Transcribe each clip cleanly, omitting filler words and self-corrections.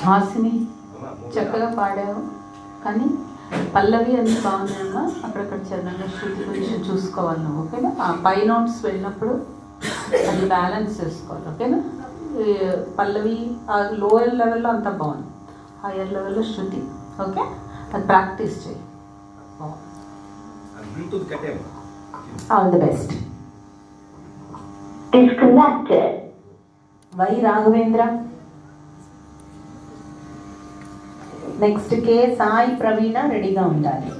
హాసిని చక్కగా పాడావు, కానీ పల్లవి అని బాగుందమ్మా. అక్కడక్కడ చరణంగా శృతి గురించి చూసుకోవాలి నువ్వు, ఓకేనా? ఆ పై నోట్స్ వెళ్ళినప్పుడు అది బ్యాలెన్స్ చేసుకోవాలి, ఓకేనా? పల్లవి ఆ లోయర్ లెవెల్లో అంతా బాగుంది, హయ్యర్ లెవెల్లో శృతి, ఓకే? అది ప్రాక్టీస్ చేయి. All the best. Y Raghavendra. Next K Sai Praveena రెడీగా ఉండాలి.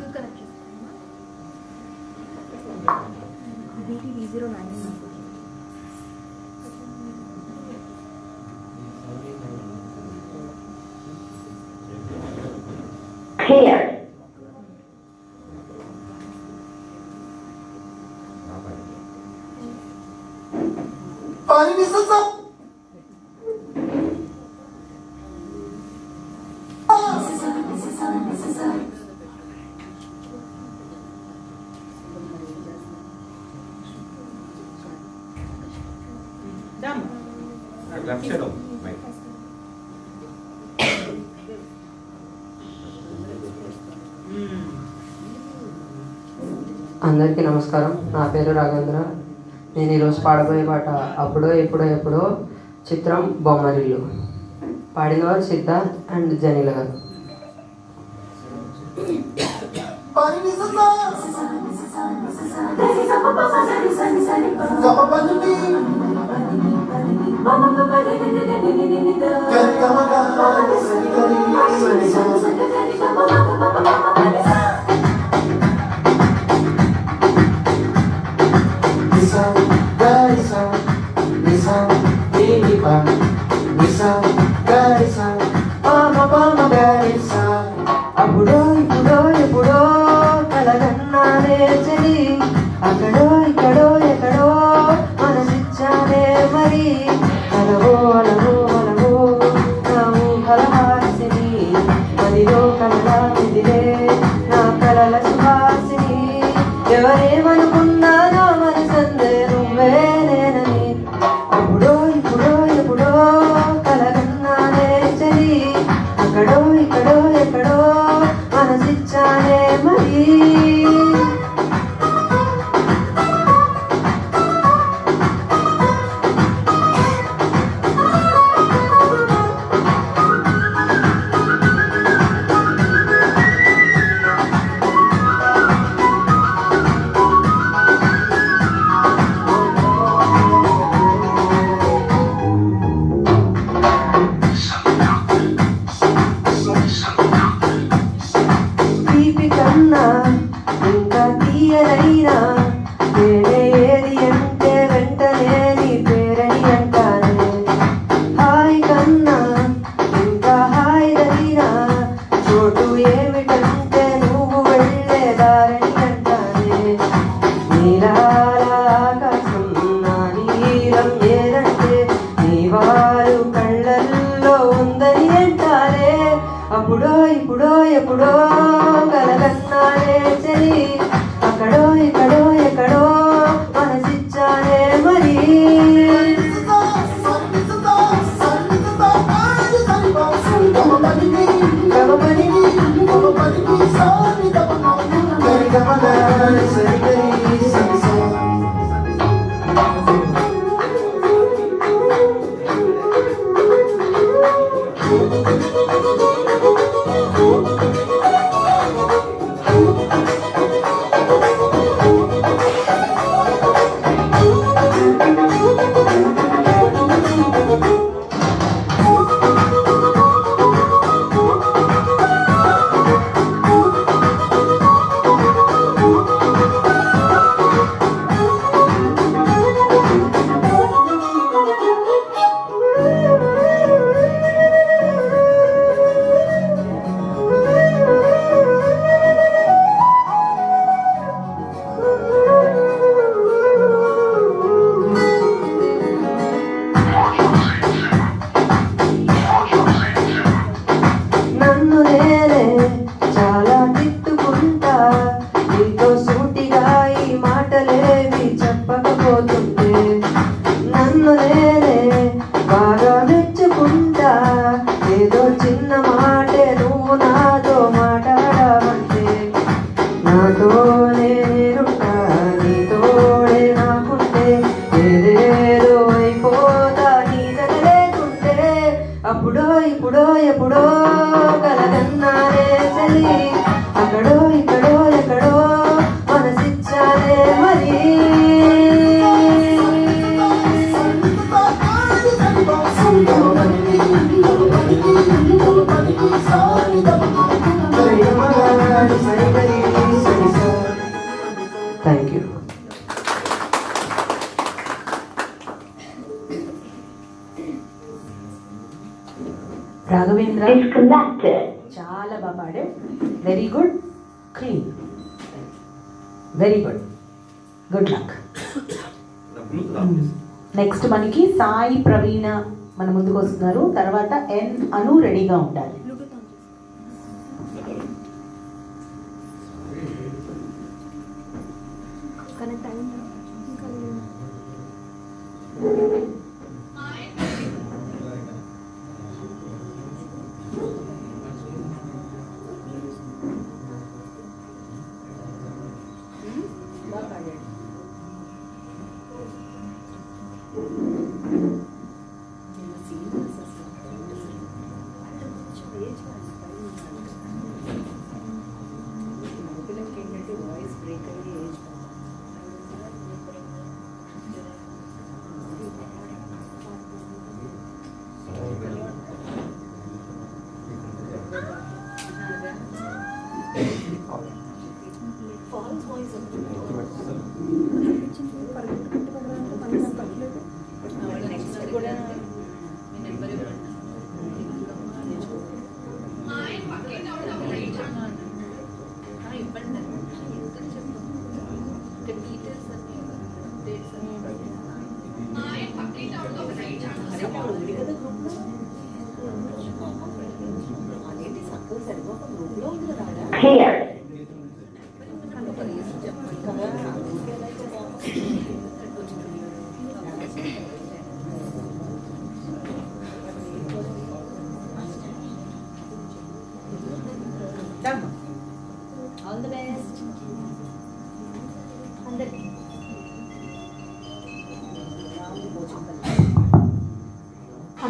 అందరికీ నమస్కారం. నా పేరు రాఘవేంద్ర. నేను ఈరోజు పాడబోయే పాట అప్పుడో ఎప్పుడో ఎప్పుడో, చిత్రం బొమ్మరిల్లు. పాడినవారు సిద్ధార్థ్ అండ్ జనీల గారు. సుహాసిని ఎవరేమనుకున్నా నా మనసందే నువ్వే నేనని అప్పుడో ఇప్పుడో ఎప్పుడో కలగన్నానే చలి అక్కడో ఇక్కడో ఎక్కడో మనసిచ్చానే మరి ఇంకా తీయనైనా వేరే ఏది అంటే వెంటనే నీ పేరని అంటానే హాయ్ కన్నా ఇంకా హాయిదైనా చోటు ఏమిటంటే నువ్వు వెళ్ళేదారని అంటానే నీలాల ఆకాశం నా నీలం ఏదంటే నీ వారు కళ్ళల్లో ఉందని అంటారే అప్పుడో ఇప్పుడో ఎప్పుడో కలగన్నానే చలి అక్కడో ఇక్కడో ఎక్కడో మనసిచ్చానే మరి ఏదో చిన్న మాటే నువ్వు నాతో మాట్లాడమంటే నాతోనే నేనుంటా నీతోడే నాకుంటే ఏదేదో అయిపోతా నీ లేకుంటే అప్పుడో ఇప్పుడో ఎప్పుడో కలగన్నానే చలి అక్కడో ఇక్కడో ఎక్కడో మనసిచ్చానే మరి థ్యాంక్ యూ. రాఘవేంద్ర చాలా బాగా పాడావు. Very good, clean, very good, good luck. Next మనకి సాయి ప్రవీణ మన ముందుకు వస్తున్నారు. తర్వాత ఎన్ అను రెడీగా ఉండాలి.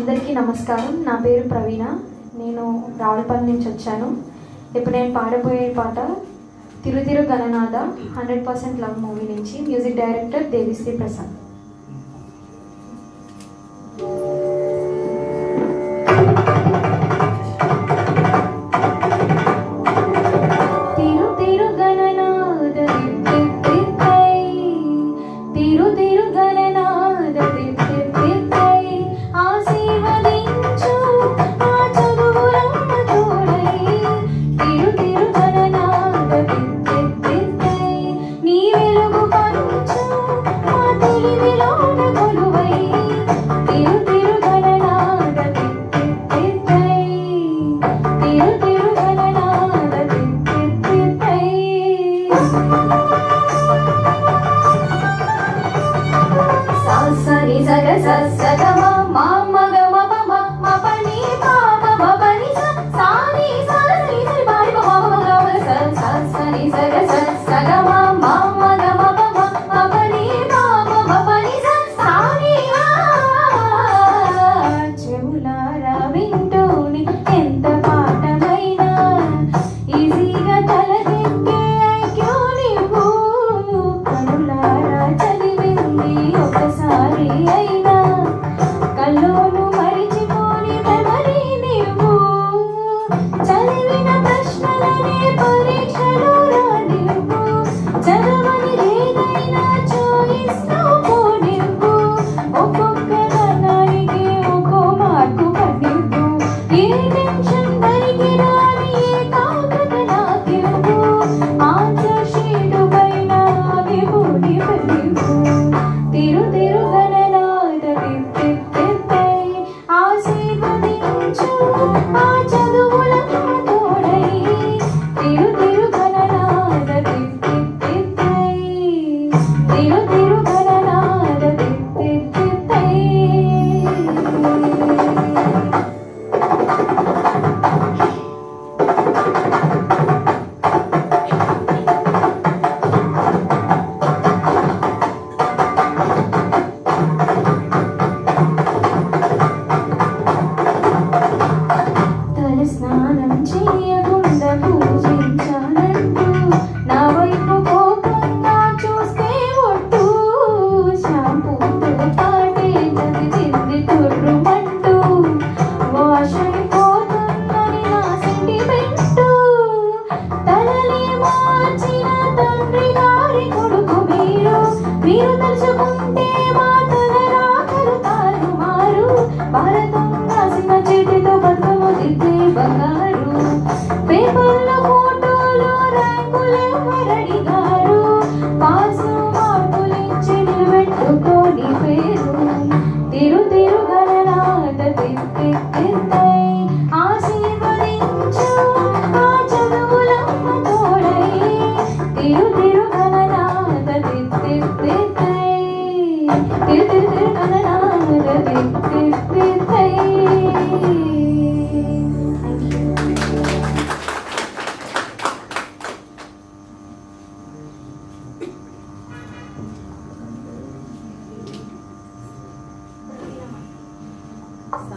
అందరికీ నమస్కారం. నా పేరు ప్రవీణ. నేను రావులపల్లి నుంచి వచ్చాను. ఇప్పుడు నేను పాడబోయే పాట తిరు తిరు గణనాథ 100% లవ్ మూవీ నుంచి. Music director Devi Sri Prasad.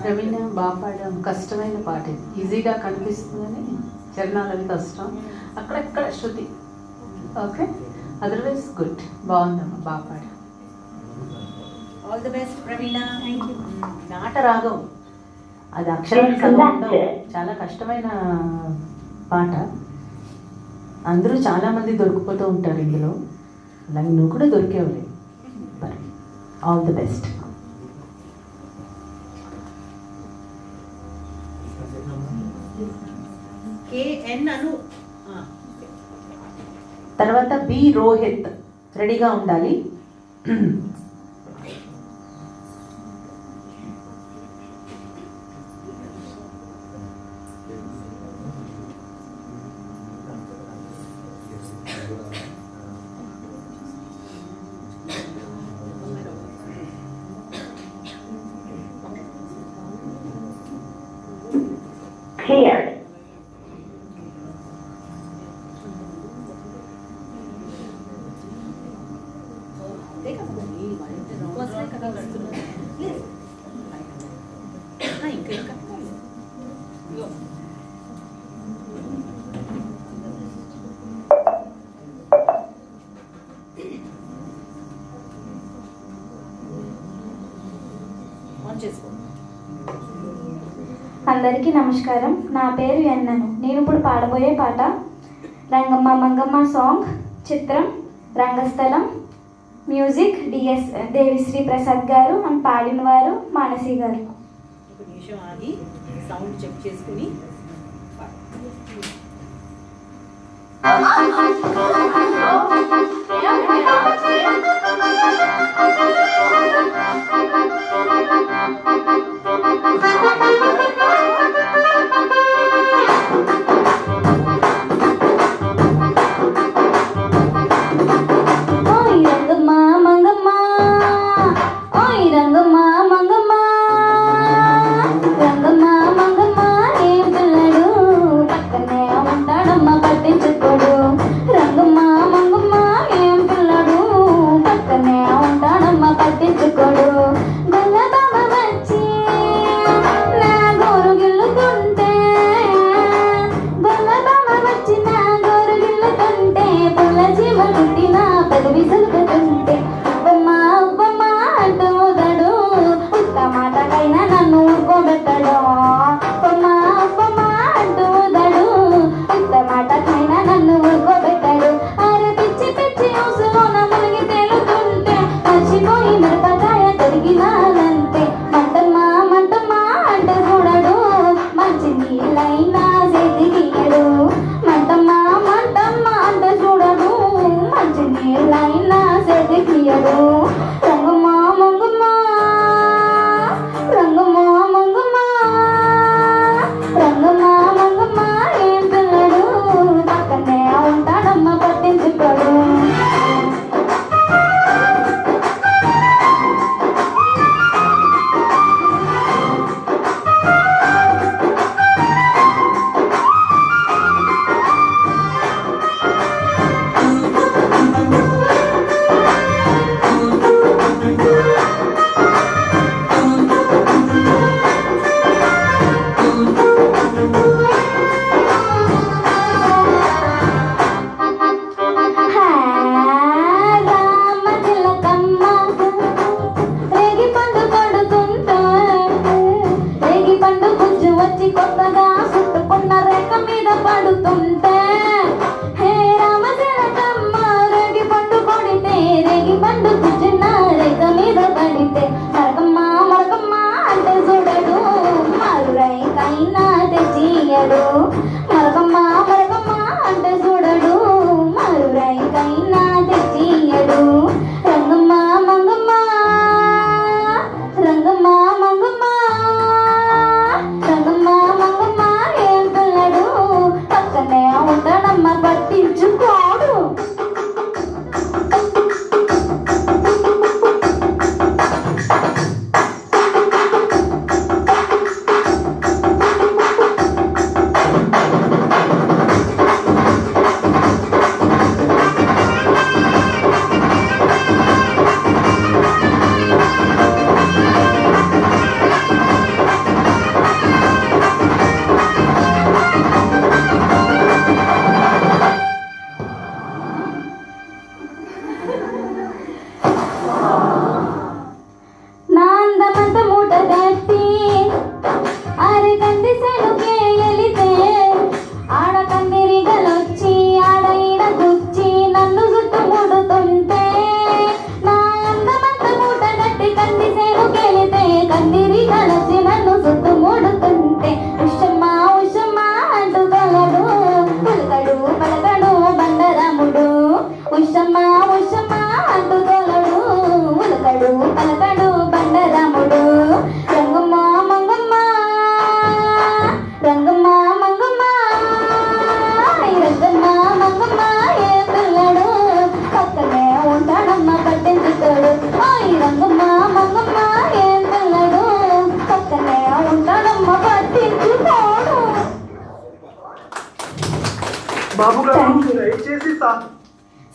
ప్రవీణ బాగా పాడాం. కష్టమైన పాట ఇది. ఈజీగా కనిపిస్తుందని చరణాలు అవి కష్టం, అక్కడక్కడ శృతి. Okay, otherwise good. బాగుందమ్మా, బాగా పాడా. All the best Praveena. Thank you. నాట రాగం అది అక్షరాలు చదవడం చాలా కష్టమైన పాట. అందరూ చాలామంది దొరికిపోతూ ఉంటారు ఇందులో, అలాగే నువ్వు కూడా దొరికేవులే. All the best. తర్వాత బి రోహిత్ రెడీగా ఉండాలి. Cleared. చేసుకో. అందరికీ నమస్కారం. నా పేరు ఎన్నను. నేను ఇప్పుడు పాడబోయే పాట రంగమ్మ మంగమ్మ సాంగ్, చిత్రం రంగస్థలం, మ్యూజిక్ డిఎస్ దేవిశ్రీ ప్రసాద్ గారు అండ్ పాడిన వారు మానసి గారు. ఒక నిమిషం ఆగి సౌండ్ చెక్ చేసుకుని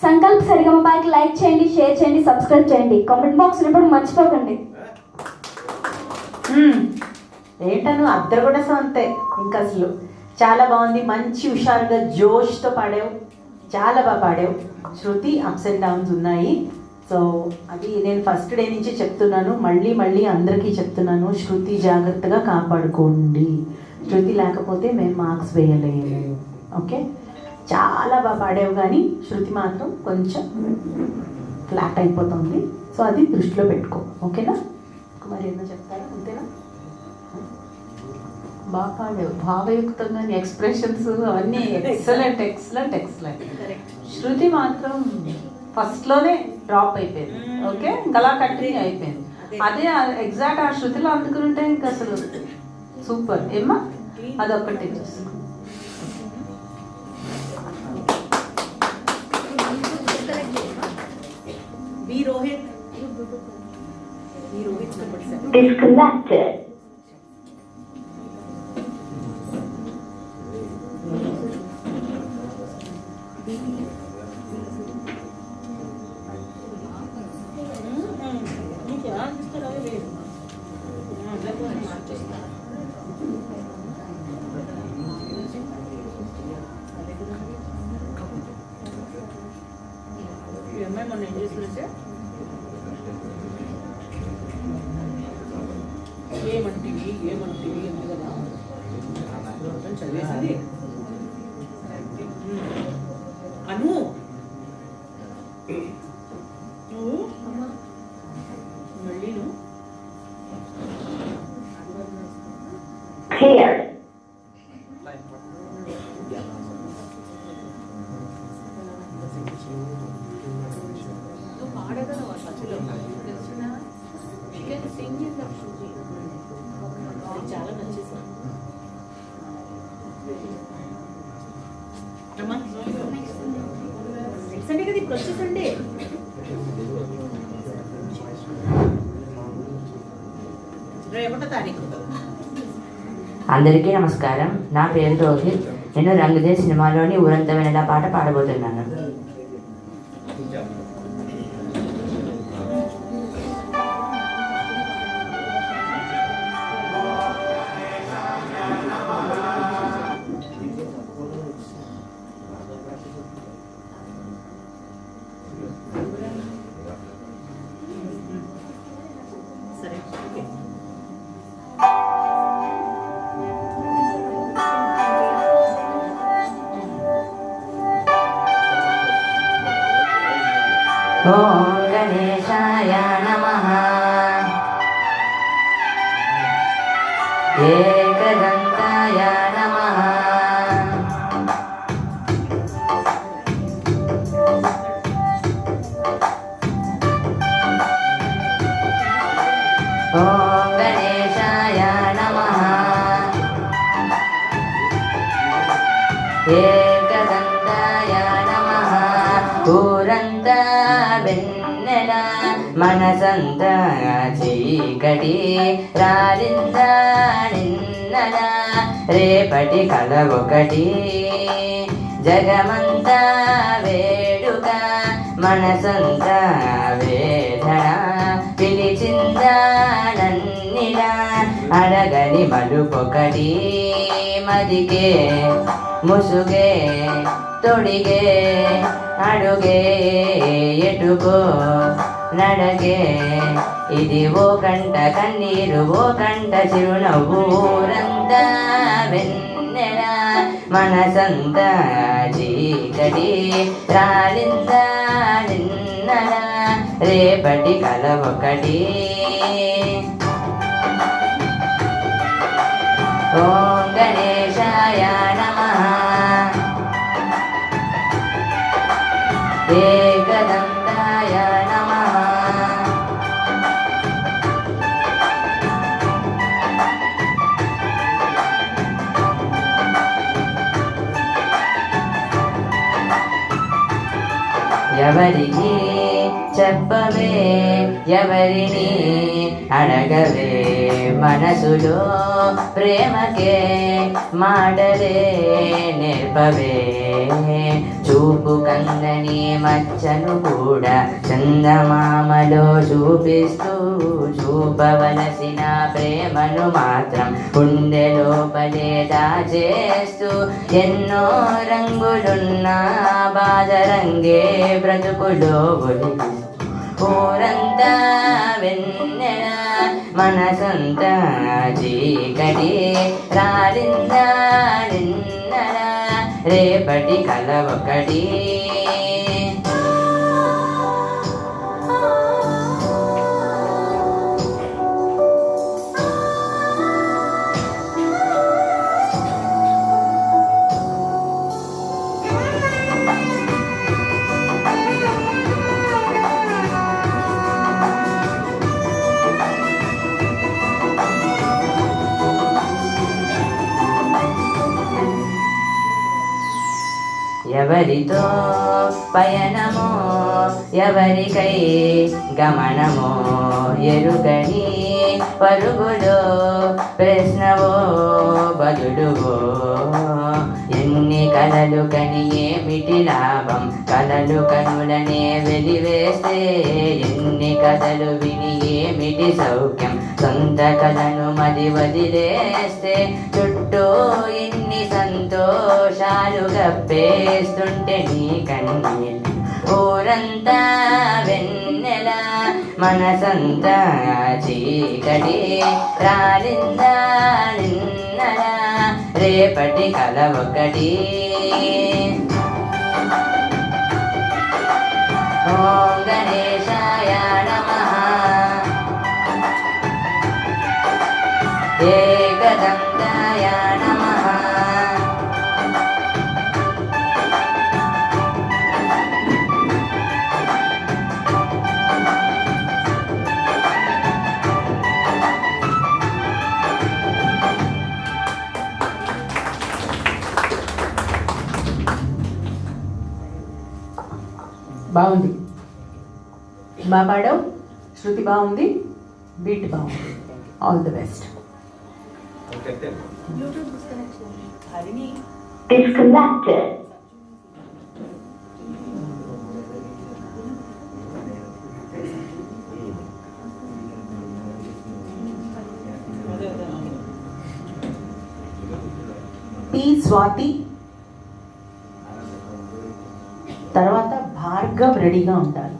సంకల్ప్ సరిగమపాకి లైక్ చేయండి, షేర్ చేయండి, సబ్స్క్రైబ్ చేయండి. కామెంట్ బాక్స్ ఎప్పుడు మర్చిపోకండి. ఏంటను అద్దరు కూడా అంతే. ఇంకా అసలు చాలా బాగుంది, మంచి హుషారుగా జోష్తో పాడావు, చాలా బాగా పాడావు. శృతి అప్స్ అండ్ డౌన్స్ ఉన్నాయి, సో అది నేను ఫస్ట్ డే నుంచి చెప్తున్నాను, మళ్ళీ మళ్ళీ అందరికీ చెప్తున్నాను, శృతి జాగ్రత్తగా కాపాడుకోండి. శృతి లేకపోతే మేము మార్క్స్ వేయలేము. ఓకే, చాలా బాగా పాడావు, కానీ శృతి మాత్రం కొంచెం ఫ్లాట్ అయిపోతుంది. సో అది దృష్టిలో పెట్టుకో. ఓకేనా? మరి ఏమో చెప్తారా? అంతేనా? బాగా పాడావు, భావయుక్తంగా ఎక్స్ప్రెషన్స్ అవన్నీ ఎక్సలెంట్ ఎక్సలెంట్ ఎక్సలెంట్. శృతి మాత్రం ఫస్ట్లోనే డ్రాప్ అయిపోయింది. ఓకే, ఇంకా అలా కంటిన్యూ అయిపోయింది. అదే ఎగ్జాక్ట్ ఆ శృతిలో అందుకుంటే ఇంకా అసలు సూపర్. ఏమ్మా అదొక్కటి చూసుకో. Disconnected. ఏమంటివి ఉంది కదా చదివేసింది అను. నువ్వు మళ్ళీ నువ్వు Cleared. చాలా నచ్చేసాను. నెక్స్ట్ సండే కదా, ఇప్పుడు వచ్చే సండే. రేపటి తారీఖు. అందరికీ నమస్కారం. నా పేరు రోహిత్. నేను రంగుదే సినిమాలోని ఊరంతా వినడా పాట పాడబోతున్నాను. సరే, ఓకే. ఓం గణేశాయ నమః. ఏకదంతాయ నమః. ఓం గణేశాయ నమః. ఏకదంతాయ నమః. ఊరంతా వెన్నెల మనసంతా చీకటి రాలిందా నిన్నల రేపటి కల ఒకటి జగమంతా వేడుక మనసంతా వేదన పిలిచిందా నన్నిలా అడగని మలుపొకటి మదికే ముసుగే తొడిగే అడుగే ఎటుకో నడగే ఇది ఓ కంట కన్నీరు ఓ కంట చిరునవ్వు ఊరంతా వెన్నెల మనసంతా చీకటి రాలిందా నిన్నల రేపటి కల ఒకటి. ఓం గణేశాయ నమః. ఏకదంతాయ నమః. ఎవరికి చెప్పవే ఎవరిని అడగవే మనసులో ప్రేమకే మాటలే నేర్పవే చూపు కందని మచ్చను కూడా చందమామలో చూపిస్తూ చూపవలసిన ప్రేమను మాత్రం గుండె లోపలే దాచేస్తూ ఎన్నో రంగులున్న బాధ రంగే బ్రతుకులో ఒలికి ఊరంతా వెన్నెల మనసంతా చీకటి రాలిందా నిన్నల రేపటి కల ఒకటి. ఎవరితో పయనమో ఎవరికై గమనమో ఎరుగని పరుగులో ప్రశ్నవో బదులువో. ఎన్ని కలలు కని ఏమిటి లాభం కలలు కనులనే వెలివేస్తే. ఎన్ని కథలు విని ఏమిటి సౌఖ్యం సొంత కలను మది వదిలేస్తే. చుట్టూ ఎన్ని సంతోషాలు గప్పేస్తుంటే నీ కన్నీళ్ళు. ఊరంతా వెన్నెల మనసంతా చీకటి రాలిందా నిన్నల రేపటి కల ఒకటి. ఓం గణేశాయ నమః ఏకదంతాయ నమః బాగుంది, బాగా పాడావు, శృతి బాగుంది, బీట్ బాగుంది. All the best. Disconnected. P Swathi తర్వాత భార్గవ్ రెడీగా ఉంటారు.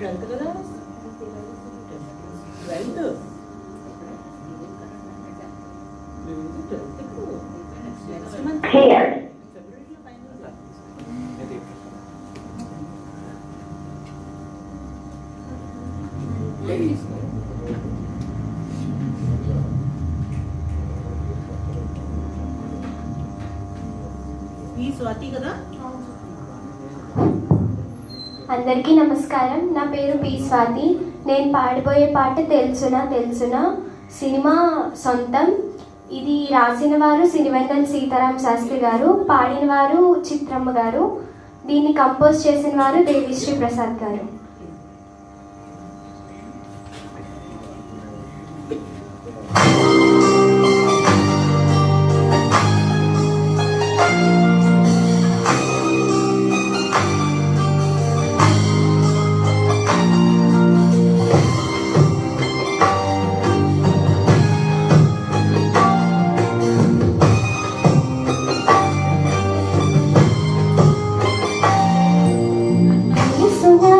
ట్వెల్త్ కదా, ట్వెల్త్ నెక్స్ట్ మంత్ Paired. ఫిబ్రవరిలో ఫైనల్. ఈ స్వాతి కదా. అందరికీ నమస్కారం. నా పేరు పి స్వాతి. నేను పాడిపోయే పాట తెలుసునా తెలుసునా సినిమా సొంతం. ఇది రాసిన వారు సిరివెన్నెల సీతారాం శాస్త్రి గారు, పాడిన వారు చిత్రమ్మ గారు, దీన్ని కంపోజ్ చేసిన వారు దేవిశ్రీ ప్రసాద్ గారు. తెలుసునా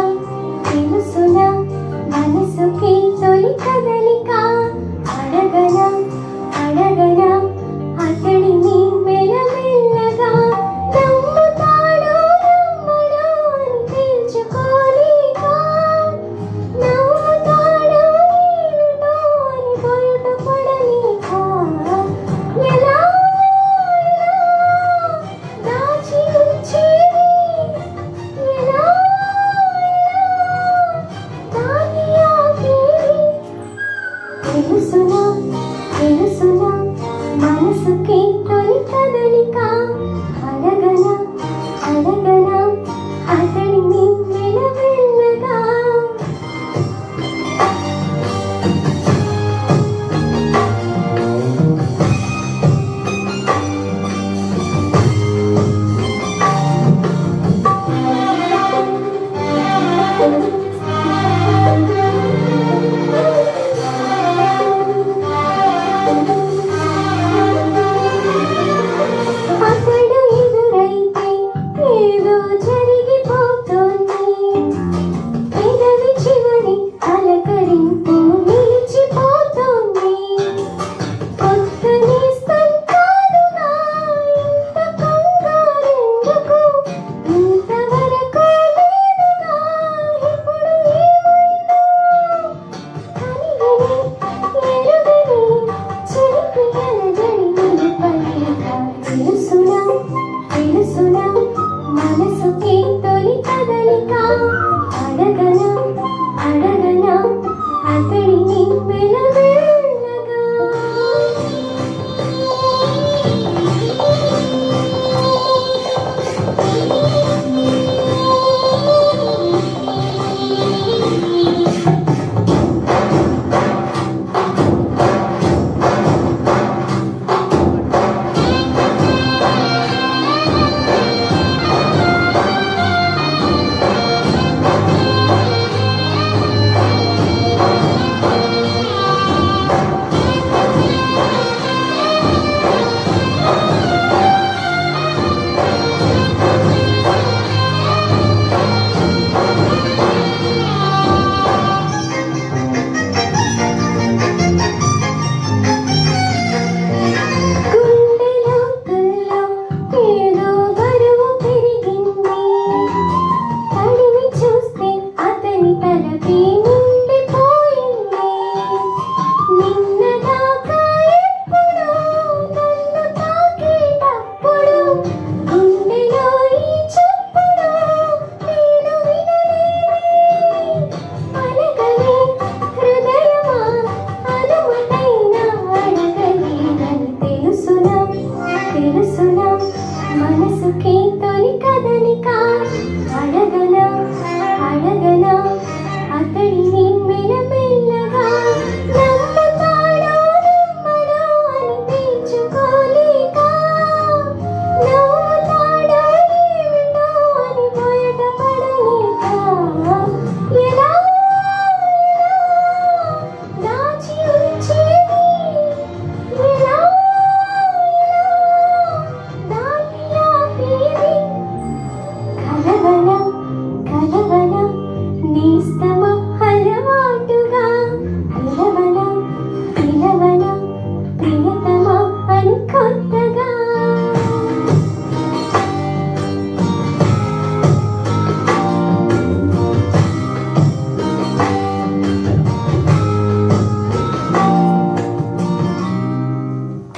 మనసుకి తొలి కదలిక అడగనా అడగనా అతడిని మెల్లమెల్లగా అతడు ఎదురైతే ఏదో జరిగిపోతుంది పెదవి చివరి అలకరింపు నిలిచిపోతుంది కొత్త నేస్తం కాదుగా ఇంత కంగారెందుకు ఇంతవరకు లేదుగా ఇప్పుడు ఏమైందో కనివిని ఎరుగని చిలిపి అలజడి నిలుపలేక తెలుసునా తెలుసునా మనసుకి తొలి కదలిక అడగనా అడగనా అతడిని మెల్లమెల్లగా గుండెలో కల్లో ఏదో బరువు పెరిగింది తడిమి చూస్తే అతని తలపై నిండిపోయింది నిన్నదాకా ఎప్పుడో నన్ను తాకేటప్పుడు గుండెలో ఈ చప్పుడు నేను వినలేదే అలగలే హృదయమా అనుమతైనా అడగలేదని తెలుసునా తెలుసునా మనసుకి తొలి కదలిక అడగనా అడగనా అతడిని మెల్లమెల్లగా నమ్ముతాడో నమ్మడో అని తేల్చుకోలేక నవ్వుతాడో ఏమిటో అని బయటపడలేక ఎలా దాచి ఉంచేది ఎలా దాటి ఆపేది కలవన కలవన నేస్తమ అలవాటుగా పిలవన పిలవన ప్రియతమ అని కొత్తగా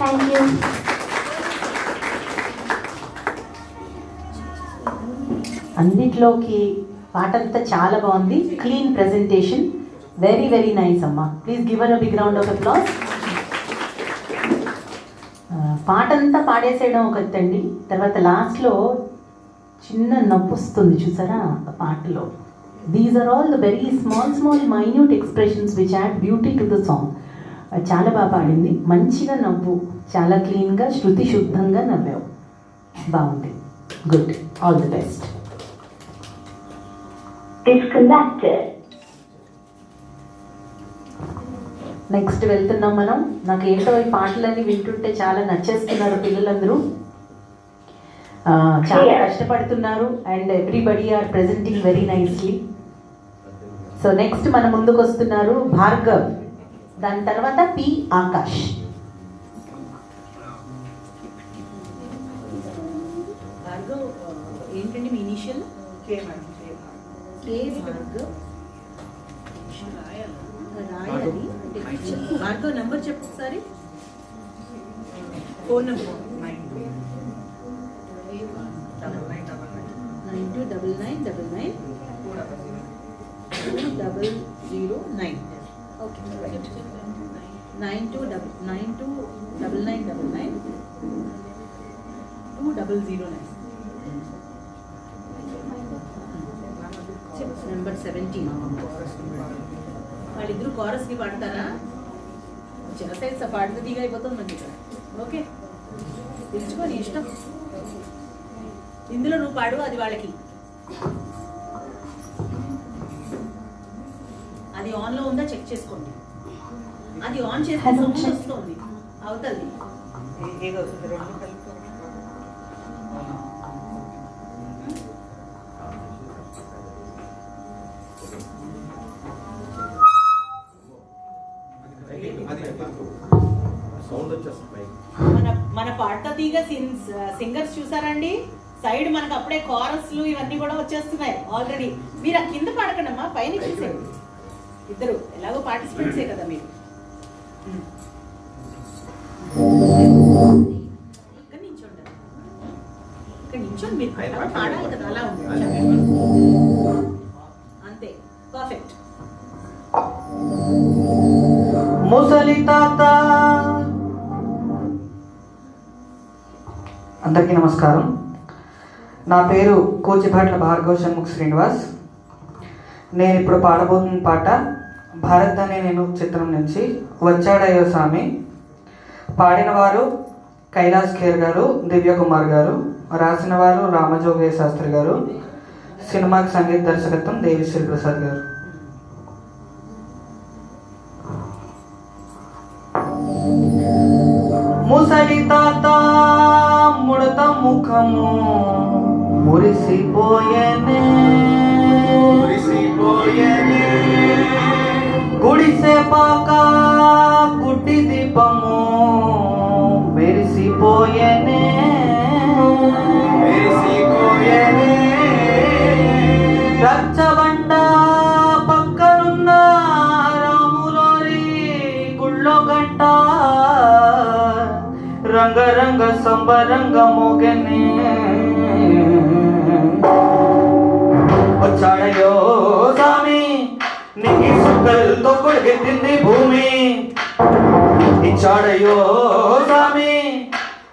థ్యాంక్ యూ అన్నిట్లోకి పాటంతా చాలా బాగుంది. Clean presentation, very very nice అమ్మా. Please give uh a big round of applause. పాటంతా పాడేసేయడం ఒక ఎత్తండి, తర్వాత లాస్ట్లో చిన్న నవ్వు వస్తుంది చూసారా ఆ పాటలో. These are all the very small minute expressions which add beauty to the song. చాలా బాగా పాడింది, మంచిగా నవ్వు, చాలా క్లీన్గా శృతి శుద్ధంగా నవ్వావు, బాగుంది, good, all the best. Next వెళ్తున్నాం మనం. నాకు ఏంటో ఈ పాటలన్నీ వింటుంటే చాలా నచ్చేస్తున్నారు పిల్లలందరూ, చాలా కష్టపడుతున్నారు and everybody are presenting very nicely. So next మన ముందుకు వస్తున్నారు భార్గవ్, దాని తర్వాత పి ఆకాష్. భార్గవ్ ఏంటండి మీ ఇనిషియల్? కే మేడం. కే భార్గవ్ రాయాలి. భార్గవ్ నెంబర్ చెప్పు ఒకసారి. Phone number 9299994009. ఓకే. 929999 2009. నెంబర్ 17. వాళ్ళిద్దరు కోరస్కి పాడతారా? చిన్న సైజ్ పాడితే దిగా అయిపోతుంది మనకి ఇక్కడ. ఓకే, పిలుచుకొని ఇష్టం. ఇందులో నువ్వు పాడు, అది వాళ్ళకి. అది ఆన్లో ఉందా చెక్ చేసుకోండి. అది ఆన్ చేస్తే సౌండ్ వస్తుంది అవుతుంది. మన పాడతా తీగ సింగర్స్ చూసారండి? సైడ్ మనకు అప్పుడే కోరస్లు ఇవన్నీ కూడా వచ్చేస్తున్నాయి ఆల్రెడీ. మీరు ఆ కింద పాడకండి అమ్మా, పైన చూసేయండి. ఇద్దరు ఎలాగో పార్టిసిపెంట్సే కదా మీరు. ఇక్కడ నించోండి, మీరు పాడాలి కదా, అలా ఉంది అంతే. పర్ఫెక్ట్. ముసలి తాత. అందరికీ నమస్కారం. నా పేరు కూచిభాట్ల భార్గవ షణ్ముఖ్ శ్రీనివాస్. నేను ఇప్పుడు పాడబోతున్న పాట భారత్ అనే నేను చిత్రం నుంచి వచ్చాడయ్యో స్వామి. పాడిన వారు కైలాస్ ఖేర్ గారు, దివ్య కుమార్ గారు. రాసిన వారు రామజోగయ్య శాస్త్రి గారు. సినిమాకి సంగీత దర్శకత్వం దేవిశ్రీ ప్రసాద్ గారు. ముసలి తాత ముడత ముఖము మురిసిపోయేనే, గుడిసే పాక గుడ్డి దీపము మెరిసిపోయేనే, రచ్చబండ పక్కనున్న రాములోరి గుళ్ళో గంట రంగరంగ సంబరంగ మోగనే. వచ్చాడయ్యో స్వామి నీకి సుక్కలతో కొడుకెత్తింది భూమి. ఇచ్చాడయ్యో స్వామి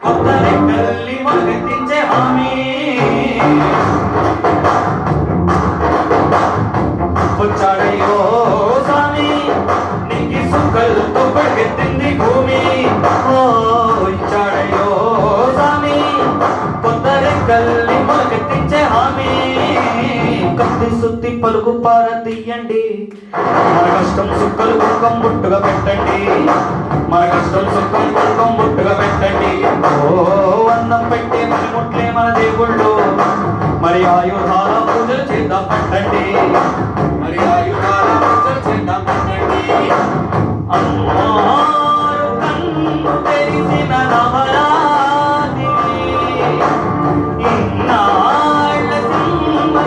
కొత్త రెక్కల్ని మొలకెత్తించే హామీ. వచ్చాడయ్యో స్వామి నీకి సుక్కలతో కొడుకెత్తింది భూమి. ఓ ఇచ్చాడయ్యో స్వామి కొత్త రెక్కల్ని మొలకెత్తించే హామీ. కత్తి సుత్తి పలుకు పార తీయండి, మన కష్టం సుక్కలు కుక్కం ముట్టుగా పెట్టండి, మన కష్టం సుక్కం కుక్కం ముట్టుగా పెట్టండి. ఓ అన్నం పెట్టే మరి ముట్లే మన దేవుళ్ళు, మరి ఆయుధాల పూజలు చేద్దాం పట్టండి, మరి ఆయుధాల పూజలు చేద్దాం పట్టండి. అమ్మారు కన్ను తెరిసిన నవరాత్రి ఇన్నాళ్ళ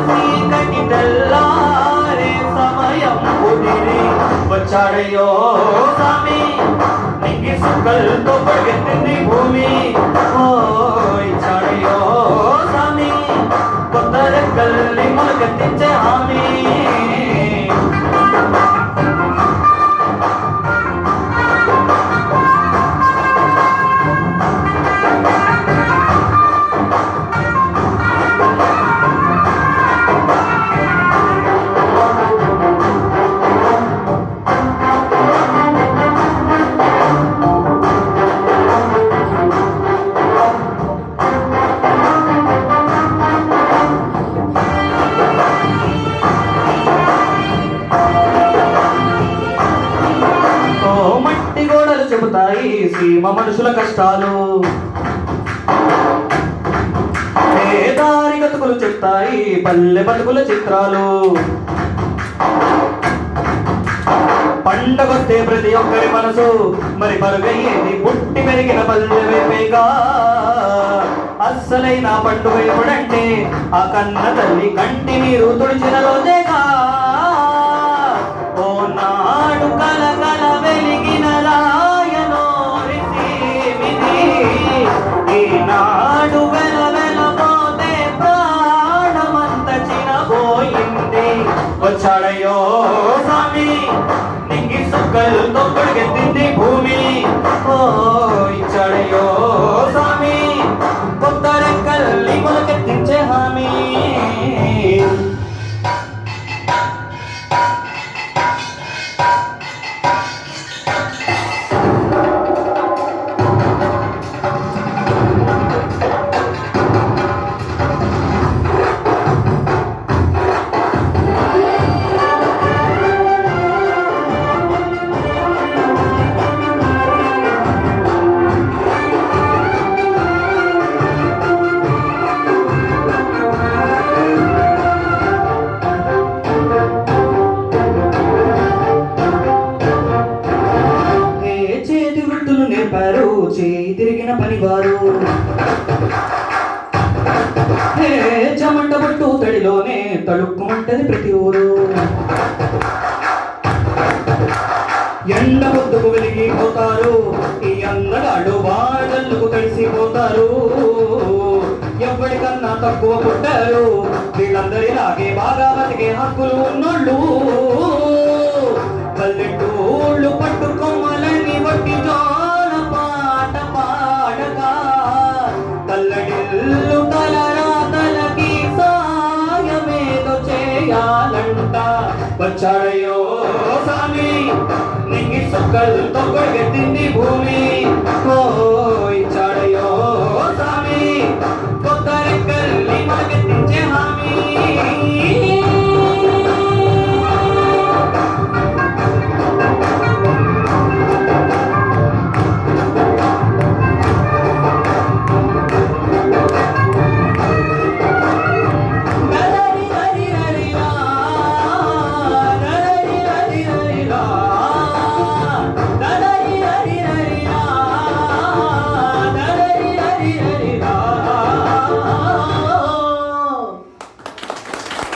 చీకటి తెల్లారే సమయం కుదిరి. వచ్చాడయ్యో స్వామి నీకి సుక్కలతో పరిగెత్తింది భూమి. ఓ ఇచ్చాడయ్యో స్వామి కొత్త రెక్కల్ని మొలకెత్తించే హామీ. చెబుతాయి సీమ మనుషుల కష్టాలు, దారి గతుకులు చెప్తాయి పల్లె బతుకుల చిత్రాలు. పండగొస్తే ప్రతి ఒక్కరి మనసు మరి పరుగయ్యేది పుట్టి పెరిగిన పల్లె వేపేగా. అస్సలైన పండుగ ఎప్పుడంటే ఆ కన్న తల్లి కంటి నీరు తుడిచిన రోజేగా. ఓ నాడు కలకల వెలిగిన ఈనాడు వెల వెలబోతే ప్రాణమంత చినబోయింది. వచ్చాడయ్యో స్వామి నీకి సుక్కలతో కొడుకెత్తింది భూమి. పోతారు. చెమట పట్టు తడిలోనే తడుక్కుమంటది ప్రతి ఊరు. ఎండ పొద్దుకు వెలిగిపోతారు, ఈ అందగాళ్ళు వాళ్ళకు కలిసిపోతారు. ఎవ్వడికన్నా తక్కువ పుట్టారు, వీళ్ళందరిలాగే బాగా బతికే హక్కులు ఉన్నోళ్ళు. పల్లెటూళ్ళు పట్టుకోవాలని వట్టి జోల పాట పాడగా తల్లడిల్లు తలరాతలకి సాయమేదో చేయాలంట. వచ్చాడయ్యో సామి నింగి సుక్కలతో కొడిగెత్తింది భూమి. ఇచ్చాడయ్యో సామి కొత్త రెక్కల్ని మనకెత్తించే హామీ.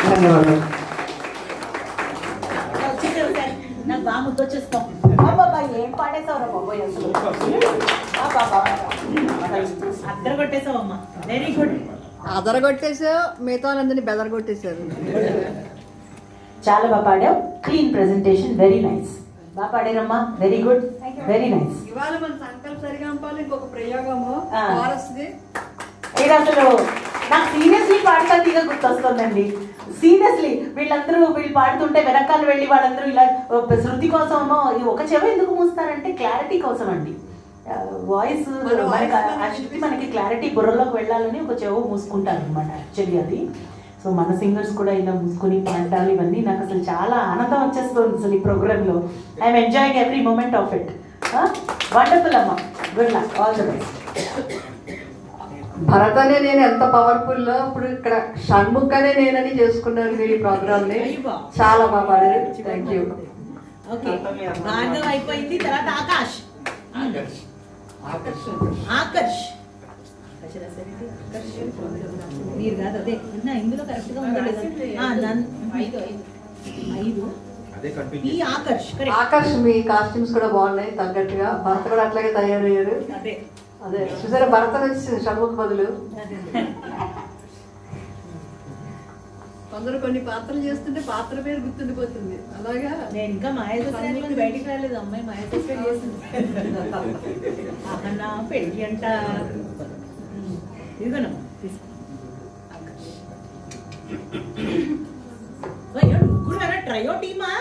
ధన్యవాదాలు. వచ్చేసావు సార్, నాకు బాగా ముద్దొచ్చేస్తాం. బాబా ఏం పాడేసావురా బాబోయ్ అసలు. అద్దరు కొట్టేసావమ్మా, వెరీ గుడ్. అదరగొట్టేసావు, మిగతా వాళ్ళందరినీ బెదరగొట్టేశారు. చాలా బాగా పాడావు, క్లీన్ ప్రెజెంటేషన్, వెరీ నైస్. బాగా పాడారమ్మా, వెరీ గుడ్, వెరీ నైస్. ఇవాళ మన సంకల్ప సరిగంపాలి ఇంకొక ప్రయోగము ఆ. కోరస్ది. ఇది అసలు నాకు సీరియస్లీ పాడతా తీగ గుర్తొస్తుందండి. సీరియస్లీ వీళ్ళు పాడుతుంటే వెనకాల వెళ్ళి వాళ్ళందరూ ఇలా శృతి కోసమో ఒక చెవి ఎందుకు మూస్తారంటే క్లారిటీ కోసం అండి. వాయిస్ మనకి ఆ శృతి మనకి క్లారిటీ బుర్రలోకి వెళ్ళాలని ఒక చెవి మూసుకుంటారు అనమాట యాక్చువల్లీ అది. సో మన సింగర్స్ కూడా ఇలా మూసుకొని పాడాలి, ఇవన్నీ నాకు అసలు చాలా ఆనందం వచ్చేస్తుంది అసలు ఈ ప్రోగ్రాంలో. I'm enjoying every moment of it. Wonderful అమ్మా, good luck, all the best. Bharat అనే నేను ఎంత పవర్ఫుల్, ఇప్పుడు ఇక్కడ షణ్ముఖ్ అనే నేనని చేసుకున్నారు మీరు ఈ ప్రోగ్రామ్ ని. చాలా బాగా పాడారు, థ్యాంక్ యూ. ఓకే, భార్గవ్ అయిపోయింది, తర్వాత ఆకాష్. ఆకర్ష్ మీరు కాదు, అదే ఇందులో కరెక్ట్ గా ఉందా లేదా? 5 ఈ ఆకర్ష్ కరెక్ట్. ఆకర్ష్ మీ కాస్ట్యూమ్స్ కూడా బాగున్నాయి తగ్గట్టుగా. భరత్ కూడా అట్లాగే తయారయ్యారు. అదే అదే చూసారా, భరత్ వచ్చి షణ్ముఖ్ బదులు. కొందరు కొన్ని పాత్రలు చేస్తుంటే పాత్ర పేరు గుర్తుండిపోతుంది. అలాగా నేను ఇంకా మాయాదోసి బయటికి రాలేదు, అమ్మాయి మాయాదోసి చేసింది. నా పెళ్ళి అంట. ఇదిగోనమ్మా తీసుకో. ముగ్గురు కదా ట్రయో టీమా?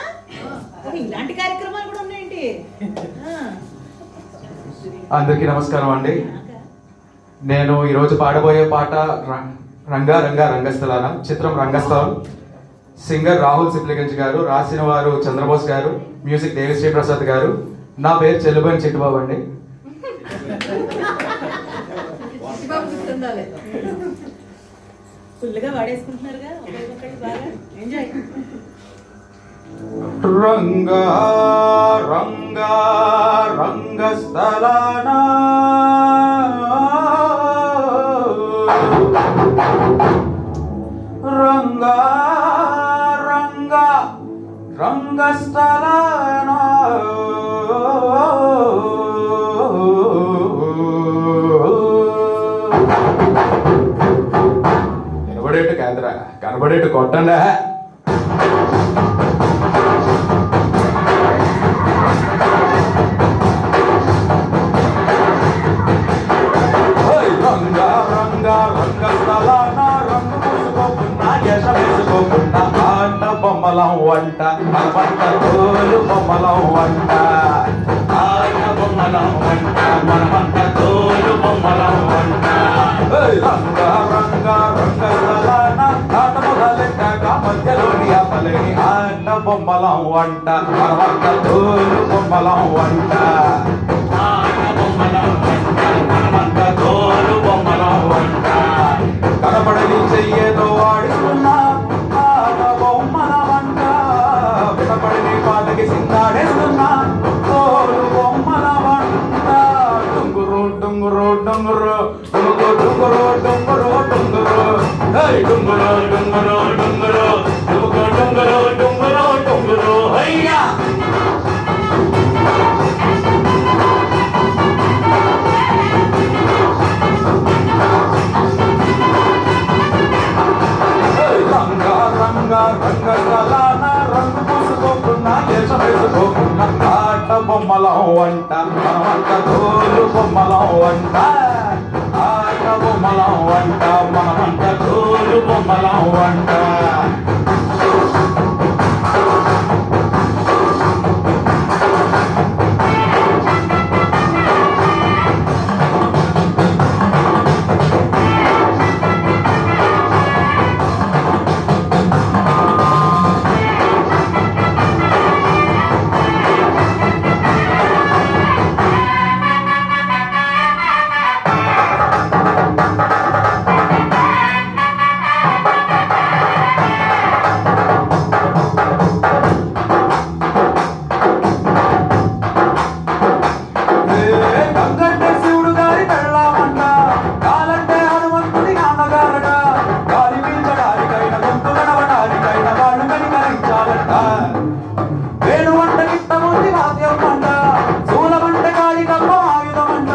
ఇలాంటి కార్యక్రమాలు కూడా ఉన్నాయండి. అందరికీ నమస్కారం అండి. నేను ఈరోజు పాడబోయే పాట రంగా రంగా రంగస్థలాన, చిత్రం రంగస్థలం. సింగర్ రాహుల్ సిప్లిగంజ్ గారు, రాసిన వారు చంద్రబోస్ గారు, మ్యూజిక్ దేవిశ్రీ ప్రసాద్ గారు. నా పేరు చెల్లుబని చిట్టుబాబు అండి. ఫుల్గా వాడేసుకుంటున్నారుగా ఒకటి బాగా ఎంజాయ్. రంగా రంగా రంగస్థలాన రంగా రంగా రంగస్థలాన కనబడేట్టు కాదురా, కనబడేట్టు కొట్టండా. రంగా రంగా రంగస్థలాన రంగు పూసుకోకుండా యశ వేసుకోకుండా ఆట బొమ్మలం వంట మనమంత తోలు బొమ్మలం వంట. ఆట బొమ్మలం వంట మనమంత తోలు బొమ్మలం వంట. రంగా రంగా రంగస్థలాన ఆట మొదలెట్టాక మధ్యలోని ఆపలేని ఆట బొమ్మలం వంట మనమంత తోలు బొమ్మలం వంట. ఆట బొమ్మలం వంట మనమంత తోలు బొమ్మలం వంట. కనబడని చెయ్యేదో ఆడిస్తున్నా ఆట బొమ్మల వంట. వినపడిని పాటకి సింగాడేస్తున్నా తోలు బొమ్మల వంట. డుంగురు డుంగురు డుంగురు డుముకు డుంగురు డుంగురు డుంగురు హై డుంగురు డుంగురు డుంగురు డుముకు డుంగురు డుంగురు డుంగురు హయ్యా రంగా రంగా రంగస్థలాన రంగు పూసుకోకున్నా దేశం వేసుకోకున్నా ఆట బొమ్మలం వంట మనమంత తోలు బొమ్మలం వంట ఆట బొమ్మలం వంట మనమంత తోలు బొమ్మలం వంట గంగంటే శివుడు గారి పెళ్ళామంట కాలంటే హనుమంతుడి నాన్నగారట గాలి పీల్చడానికైన గొంతు గడవడానికైన వాళ్ళు కనికరించాలంట వేణు వంట గిట్టముంది వాద్యం అంట శూలమంటే గాలి కప్ప ఆయుధమంట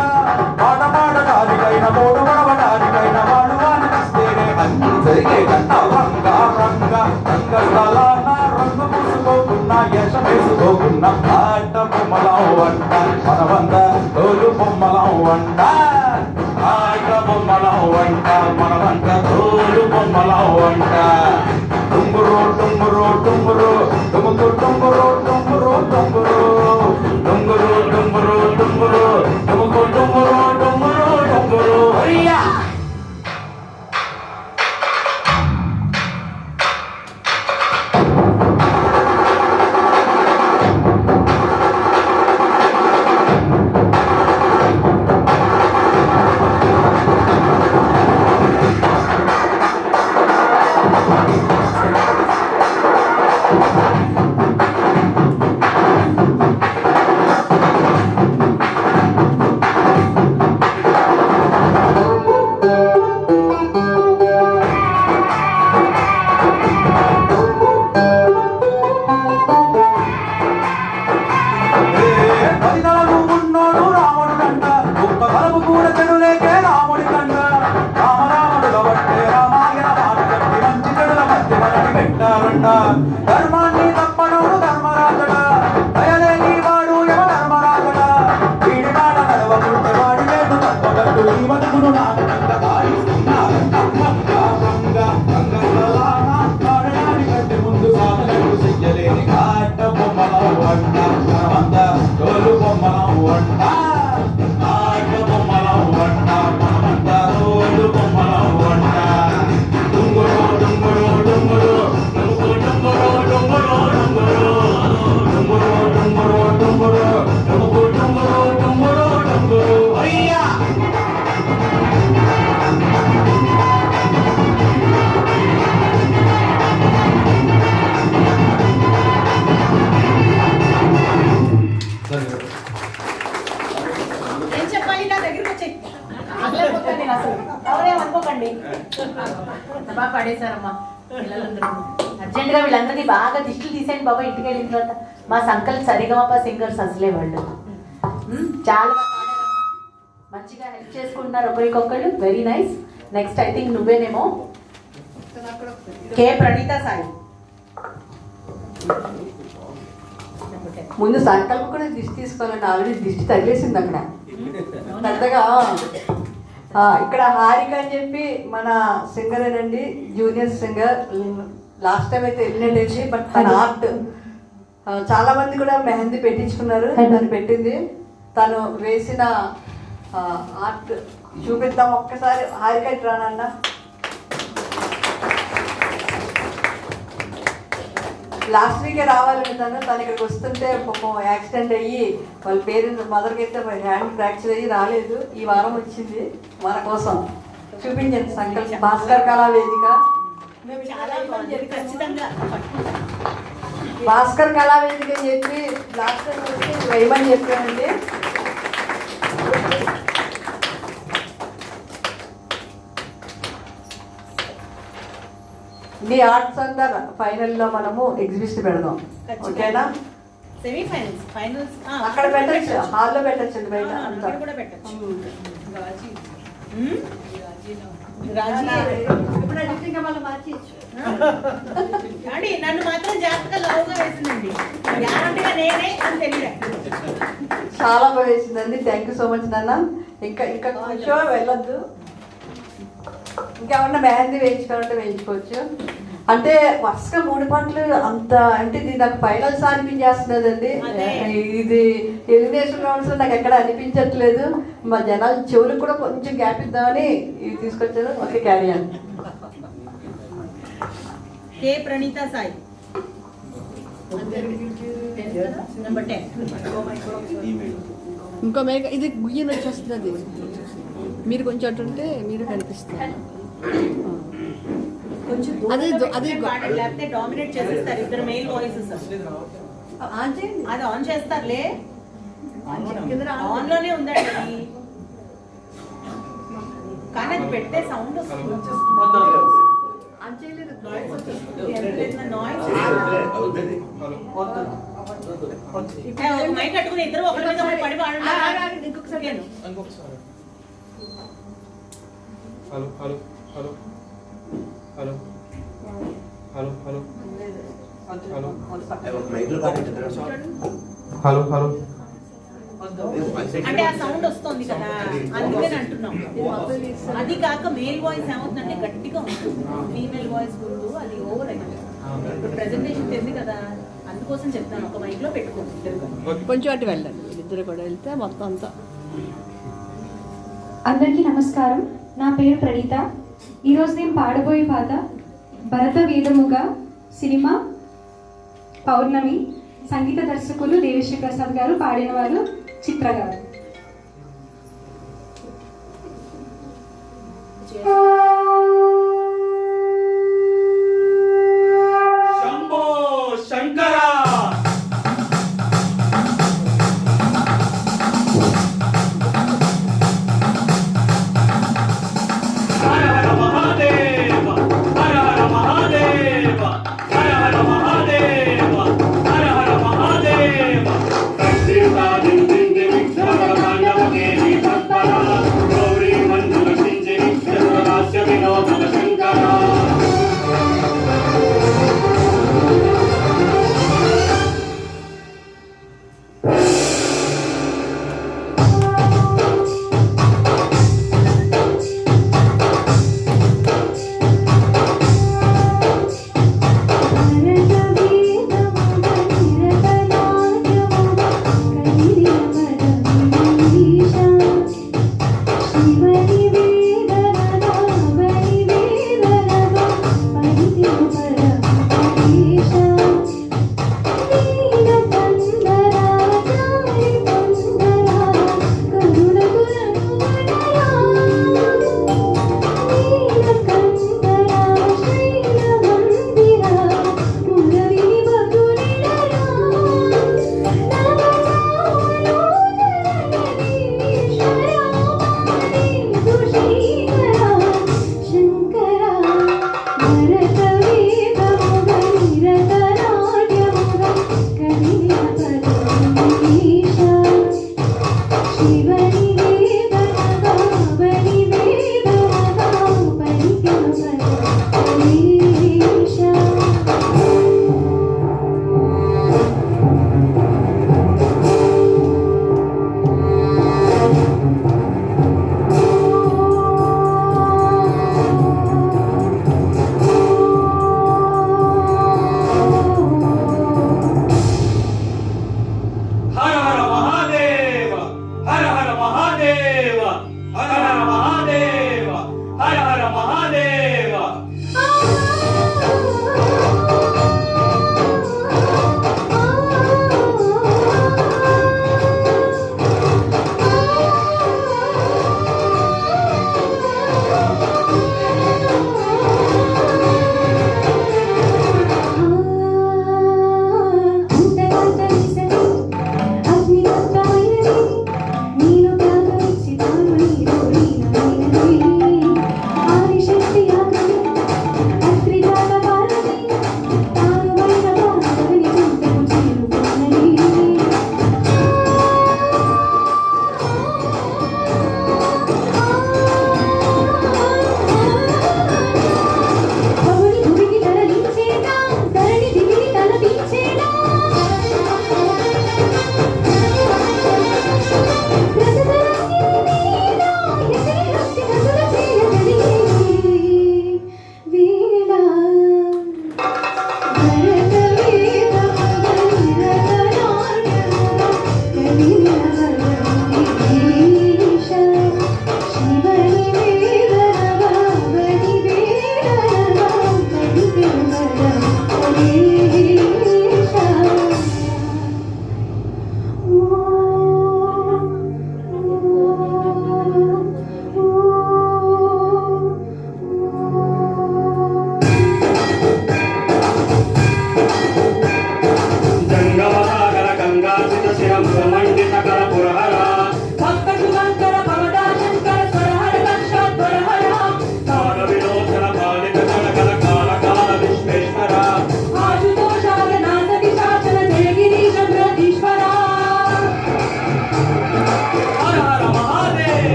పాట పాడడానికైన మోడు గడవడానికైన వాళ్ళు వానిస్తేనే అన్ని జరిగేదంట రంగా రంగా రంగస్థలాన రంగు పూసుకోకున్నా యశం వేసుకోకున్నా ఆట బొమ్మలం వంట మనవంద తోలు బొమ్మలం వంట ఆట బొమ్మలం వంట మనవంత తోలు బొమ్మలం వంట డుంగురు డుంగురు డుంగురు డుముకు డుంగురు డుంగురు డుంగురు డుంగురు డుంగురు డుంగురు డుముకు డుంగురు డుంగురు డుంగురు అయ్యా పదితలలు ఉన్నోడు రాముడు కంట ఒక్క తలపు కూడా చెడులేకే రాముడి కంట రామరాముడుల బట్టే రామాయణ మాట కట్టి మంచి చెడుల మధ్య మనకి పెట్టారంట ధర్మాన్ని తప్పనోడు ధర్మరాజట దయలేని వాడు యమ ధర్మరాజట వీడి మాట నడవకుంటే వాడి లేదు తప్పగట్టు ఈ బతుకును నాటకంగా భావిస్తున్నారంట ఆడడానికంటే ముందు సాధనకు చెయ్యలేని ఆట బొమ్మలం వంట మనమంతా తోలు బొమ్మలం వంట ఆట బొమ్మలం వంట మనమంతా తోలు బొమ్మలం వంట డుంగురు డుంగురు డుంగురు డుంగురు డుంగురు డుంగురు డుంగురు డుంగురు డుంగురు డుంగురు డుంగురు డుంగురు డుంగురు డుంగురు అయ్యా ఏం చెప్పాలి నా దగ్గరికి వచ్చి ఆగలేకపోతే నేను అసలు ఎవరేమనుకోకండి బాగా పడేశారమ్మా పిల్లలందరూ అర్జెంట్గా వీళ్ళందరినీ బాగా దిష్టిలు తీసేయండి బాబా ఇంటికి వెళ్ళిన తర్వాత మా సంకల్ సరిగమప సింగర్స్ అసలే వాళ్ళు చాలా బాగా పాడారమ్మా. మంచిగా హెల్ప్ చేసుకుంటున్నారు ఒకరికొకళ్ళు very nice next I think నువ్వేనేమో కే ప్రణీత సాయి ముందు సంకల్పం కూడా దిష్టి తీసుకోవాలండి ఆల్రెడీ దిష్టి తగిలేసింది అక్కడ పెద్దగా ఇక్కడ హారిక అని చెప్పి మన సింగర్ అండి జూనియర్ సింగర్ లాస్ట్ టైం అయితే వెళ్ళినట్టు బట్ తన ఆర్ట్ చాలా మంది కూడా మెహందీ పెట్టించుకున్నారు తను పెట్టింది తను వేసిన ఆర్ట్ చూపిద్దాం ఒక్కసారి హారిక ఇటు రానన్న లాస్ట్ వీకే రావాలని తను ఇక్కడికి వస్తుంటే పాపం యాక్సిడెంట్ అయ్యి వాళ్ళ పేరెంట్స్ మదర్కి అయితే హ్యాండ్ ఫ్రాక్చర్ అయ్యి రాలేదు ఈ వారం వచ్చింది మన కోసం చూపించండి సంకల్ప భాస్కర్ కళా వేదిక భాస్కర్ కళా వేదిక అని చెప్పి లాస్ట్ టైం వచ్చి వేయమని చెప్పానండి నీ ఆర్ట్స్ అంతా ఫైనల్లో మనము ఎగ్జిబిషన్ పెడదాం, ఓకేనా? సెమీఫైనల్స్, ఫైనల్స్ అక్కడ పెట్టచ్చు, హాల్లో పెట్టచ్చండి బయట అంతా. అక్కడ కూడా పెట్టచ్చు. ఇప్పుడు అడిగితే ఇంకా మళ్ళీ మార్చేయచ్చు. అండి నన్ను మాత్రం జాగ్రత్తగా లవ్గా వేసిందండి, గ్యారంటీగా నేనే అని తెలియదు. చాలా బాగా వేసిందండి. థ్యాంక్ యూ సో మచ్ నాన్న. ఇంకా ఇంకా కొంచెం వెళ్ళొద్దు, ఇంకేమన్నా మెహందీ వేయించుకోవాలంటే వేయించుకోవచ్చు. అంటే వరుసగా 3 పాటలు అంత అంటే ఇది నాకు ఫైనల్స్ అనిపించేస్తున్నదండి. ఇది ఎలిమినేషన్ రౌండ్స్ లో నాకు ఎక్కడ అనిపించట్లేదు. మా జనాలు చెవులకు కూడా కొంచెం గ్యాప్ ఇద్దామని ఇవి తీసుకొచ్చారు. Okay, carry on. K Praneetha Sai number 10. ఇంకో మేక ఇది గుయ్యని వచ్చేస్తుంది. మీరు కొంచెం అటుంటే మీరు కనిపిస్తారు. అదే లేకపోతే డామినేట్ చేసేస్తారు ఇద్దరు మెయిల్ వాయిసెస్. అది ఆన్ చేస్తారులే, ఆన్ లోనే ఉందండి కానీ అది పెట్టే సౌండ్ వస్తుంది. మైక్ కట్టుకుని ఇద్దరు ఒకరి మీద ఒకరు పడి వాడండి. ఇంకొకసారి hello hello hello hello hello hello hello hello అంటే ఆ సౌండ్ వస్తుంది కదా, అందుకని అంటున్నాం. అది కాక మేల్ వాయిస్ ఏమవుతుందంటే గట్టిగా ఉంటుంది, ఫీమేల్ వాయిస్ ముందు అది ఓవర్ అయింది. ఇప్పుడు ప్రెజెంటేషన్ తెలియదు కదా, అందుకోసం చెప్తాను ఒక మైక్ లో పెట్టుకోండి. కొంచెం అటు వెళ్ళండి, ఇద్దరు కూడా వెళ్తే మొత్తం అంతా. అందరికీ నమస్కారం. నా పేరు ప్రణీత. ఈరోజు నేను పాడబోయే పాట భరత వేదముగా సినిమా పౌర్ణమి. సంగీత దర్శకులు దేవిశ్రీ ప్రసాద్ గారు, పాడిన వారు చిత్ర గారు. శంభో శంకరా గౌరీ మంజుల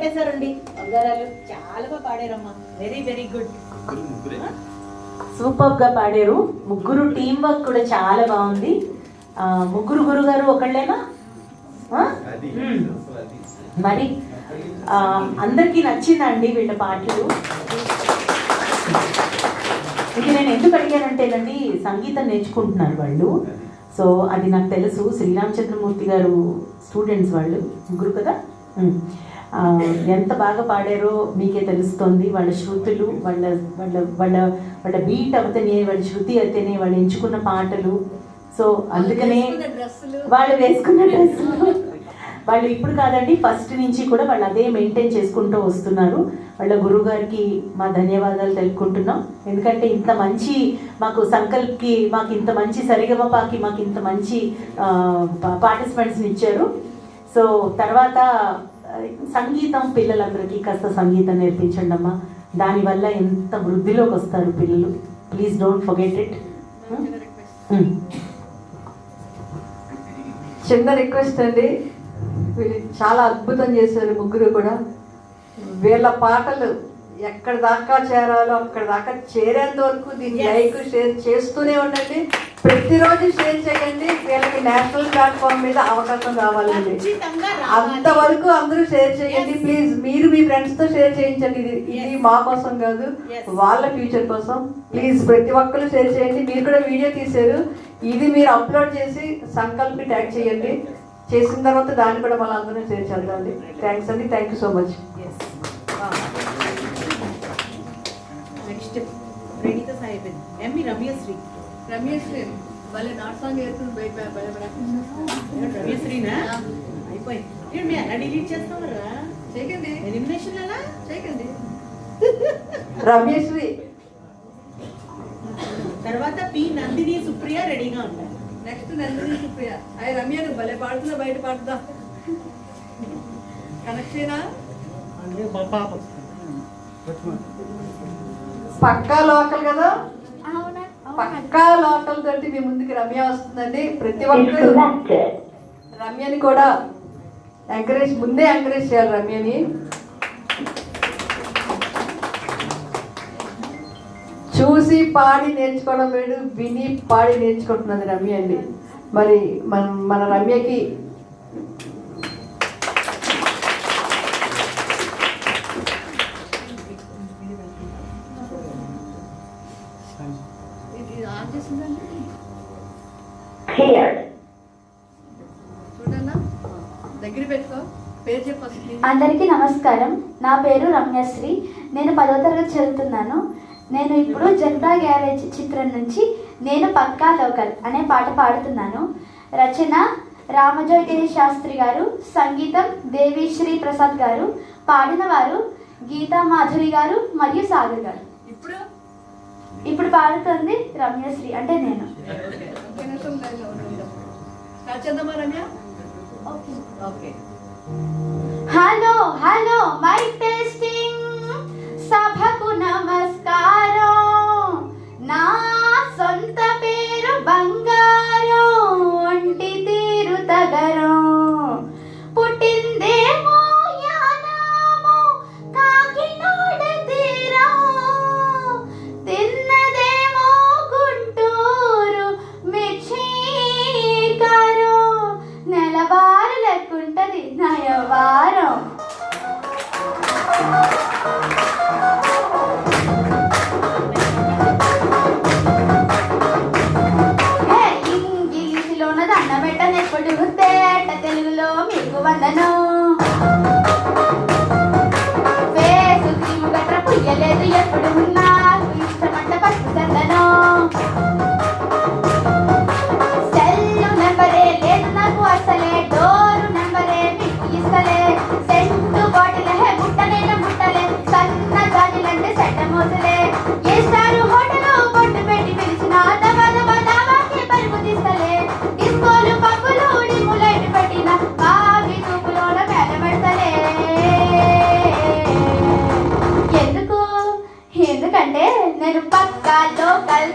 కొట్టేశారండి బంగారాలు. చాలా బాగా పాడారమ్మా. Very very good. సూపర్ గా పాడారు. ముగ్గురు టీం వర్క్ కూడా చాలా బాగుంది. ముగ్గురు గురుగారు ఒకళ్ళేనా? మరి అందరికీ నచ్చిందండి వీళ్ళ పాటలు. ఇది నేను ఎందుకు అడిగానంటేనండి, సంగీతం నేర్చుకుంటున్నారు వాళ్ళు. సో అది నాకు తెలుసు. శ్రీరామచంద్రమూర్తి గారు స్టూడెంట్స్ వాళ్ళు ముగ్గురు కదా. ఎంత బాగా పాడారో మీకే తెలుస్తుంది. వాళ్ళ శృతులు, వాళ్ళ వాళ్ళ వాళ్ళ వాళ్ళ బీట్ అవుతేనే, వాళ్ళ శృతి అయితేనే, వాళ్ళు ఎంచుకున్న పాటలు. సో అందుకనే వాళ్ళు వేసుకున్న డ్రెస్సులు వాళ్ళు ఇప్పుడు కాదండి, ఫస్ట్ నుంచి కూడా వాళ్ళు అదే మెయింటైన్ చేసుకుంటూ వస్తున్నారు. వాళ్ళ గురువు గారికి మా ధన్యవాదాలు తెలుపుకుంటున్నాం. ఎందుకంటే ఇంత మంచి మాకు సంకల్ప్కి, మాకు ఇంత మంచి సరిగమపాకి మాకు ఇంత మంచి పార్టిసిపెంట్స్ని ఇచ్చారు. సో తర్వాత సంగీతం పిల్లలందరికీ కాస్త సంగీతం నేర్పించండి అమ్మా. దానివల్ల ఎంత వృద్ధిలోకి వస్తారు పిల్లలు. Please don't forget it. చిన్న రిక్వెస్ట్ అండి, వీళ్ళు చాలా అద్భుతం చేశారు ముగ్గురు కూడా. వీళ్ళ పాటలు ఎక్కడ దాకా చేరాలో అక్కడ దాకా చేరేంత వరకు దీన్ని లైక్ షేర్ చేస్తూనే ఉండండి. ప్రతిరోజు షేర్ చేయండి. వీళ్ళకి నేషనల్ ప్లాట్ఫామ్ మీద అవకాశం రావాలండి. అంతవరకు అందరూ షేర్ చేయండి ప్లీజ్. మీరు మీ ఫ్రెండ్స్తో షేర్ చేయించండి. ఇది మా కోసం కాదు, వాళ్ళ ఫ్యూచర్ కోసం. ప్లీజ్ ప్రతి ఒక్కరు షేర్ చేయండి. మీరు కూడా వీడియో తీశారు, ఇది మీరు అప్లోడ్ చేసి సంకల్ప్ని ట్యాగ్ చేయండి. చేసిన తర్వాత దాన్ని కూడా మళ్ళీ అందరూ షేర్ చేద్దామండి. థ్యాంక్స్ అండి. Thank you so much. Next Praneetha Sai M V Ramyasri. Ramyasri వాళ్ళ నాట్ సాంగ్ రమ్యశ్రీనా అయిపోయింది. మేము ఎలా డిలీట్ చేస్తామరా? చేయకండి. ఎలిమినేషన్ ఎలా చేయకండి. రమ్యశ్రీ తర్వాత పి నందిని సుప్రియ రెడీగా ఉంటారు. నెక్స్ట్ నందిని సుప్రియ. అయ్యి రమ్య నువ్వు భలే పాడుతున్నా, బయట పాడుతా. కనెక్షనా పక్కా లోకల్ కదా, పక్కా లోకల్ తోటి మీ ముందుకి రమ్య వస్తుందండి. ప్రతి ఒక్కరు రమ్యని కూడా ముందే ఎంకరేజ్ చేయాలి. రమ్యని చూసి పాడి నేర్చుకోవడం లేదు, విని పాడి నేర్చుకుంటున్నది రమ్య అండి. మరి మన రమ్యకి చూడన్నా దగ్గర పెట్టుకో. పేరు చెప్పు. అందరికీ నమస్కారం. నా పేరు రమ్యశ్రీ. నేను 10వ తరగతి చదువుతున్నాను. నేను ఇప్పుడు జనతా గ్యారేజ్ చిత్రం నుంచి నేను పక్కా లోకల్ అనే పాట పాడుతున్నాను. రచన రామజోగిరి శాస్త్రి గారు, సంగీతం దేవిశ్రీ ప్రసాద్ గారు, పాడిన వారు గీతా మాధురి గారు మరియు సాగర్ గారు. ఇప్పుడు పాడుతుంది రమ్యశ్రీ అంటే నేను. హలో హలో మైక్ టెస్టింగ్, సభకు నమస్కారం. నా సొంత పేరు బంగారం, ఒంటి తీరు తగరం. పుట్టిందేమో యానాము కాకినాడ తీరం, తిన్నదేమో గుంటూరు మిర్చి కారం. నెలవారు లెక్కుంటది నయవారం. ఇంగ్లీషులోన దండం పెట్టనెప్పుడు, తేట తెలుగులో మీకు వందనం. ఫేసు క్రీము గట్ర పుయ్యలేదు ఎప్పుడు, నాకు ఇష్టమంట పసుపు చందనం. సెల్లు నెంబరే లేదు నాకు అసలే, డోరు నెంబరే మీకు ఇస్తలే. సెంటు బాటిల్ హే ముట్టలేను ముట్టలే, సన్న గాలిలంటే సెట్ట మోసలే. ఏ స్టారు హోటల్ బొట్టు పెట్టి పిలిచిన దబా దబా దాబాకి పరుపు తీస్తలే. డిస్కోలు పప్పులు డిములైట్ పెట్టిన బాగి చూపులోన మేల పెడతలే. ఎందుకంటే నేను పక్కా లోకల్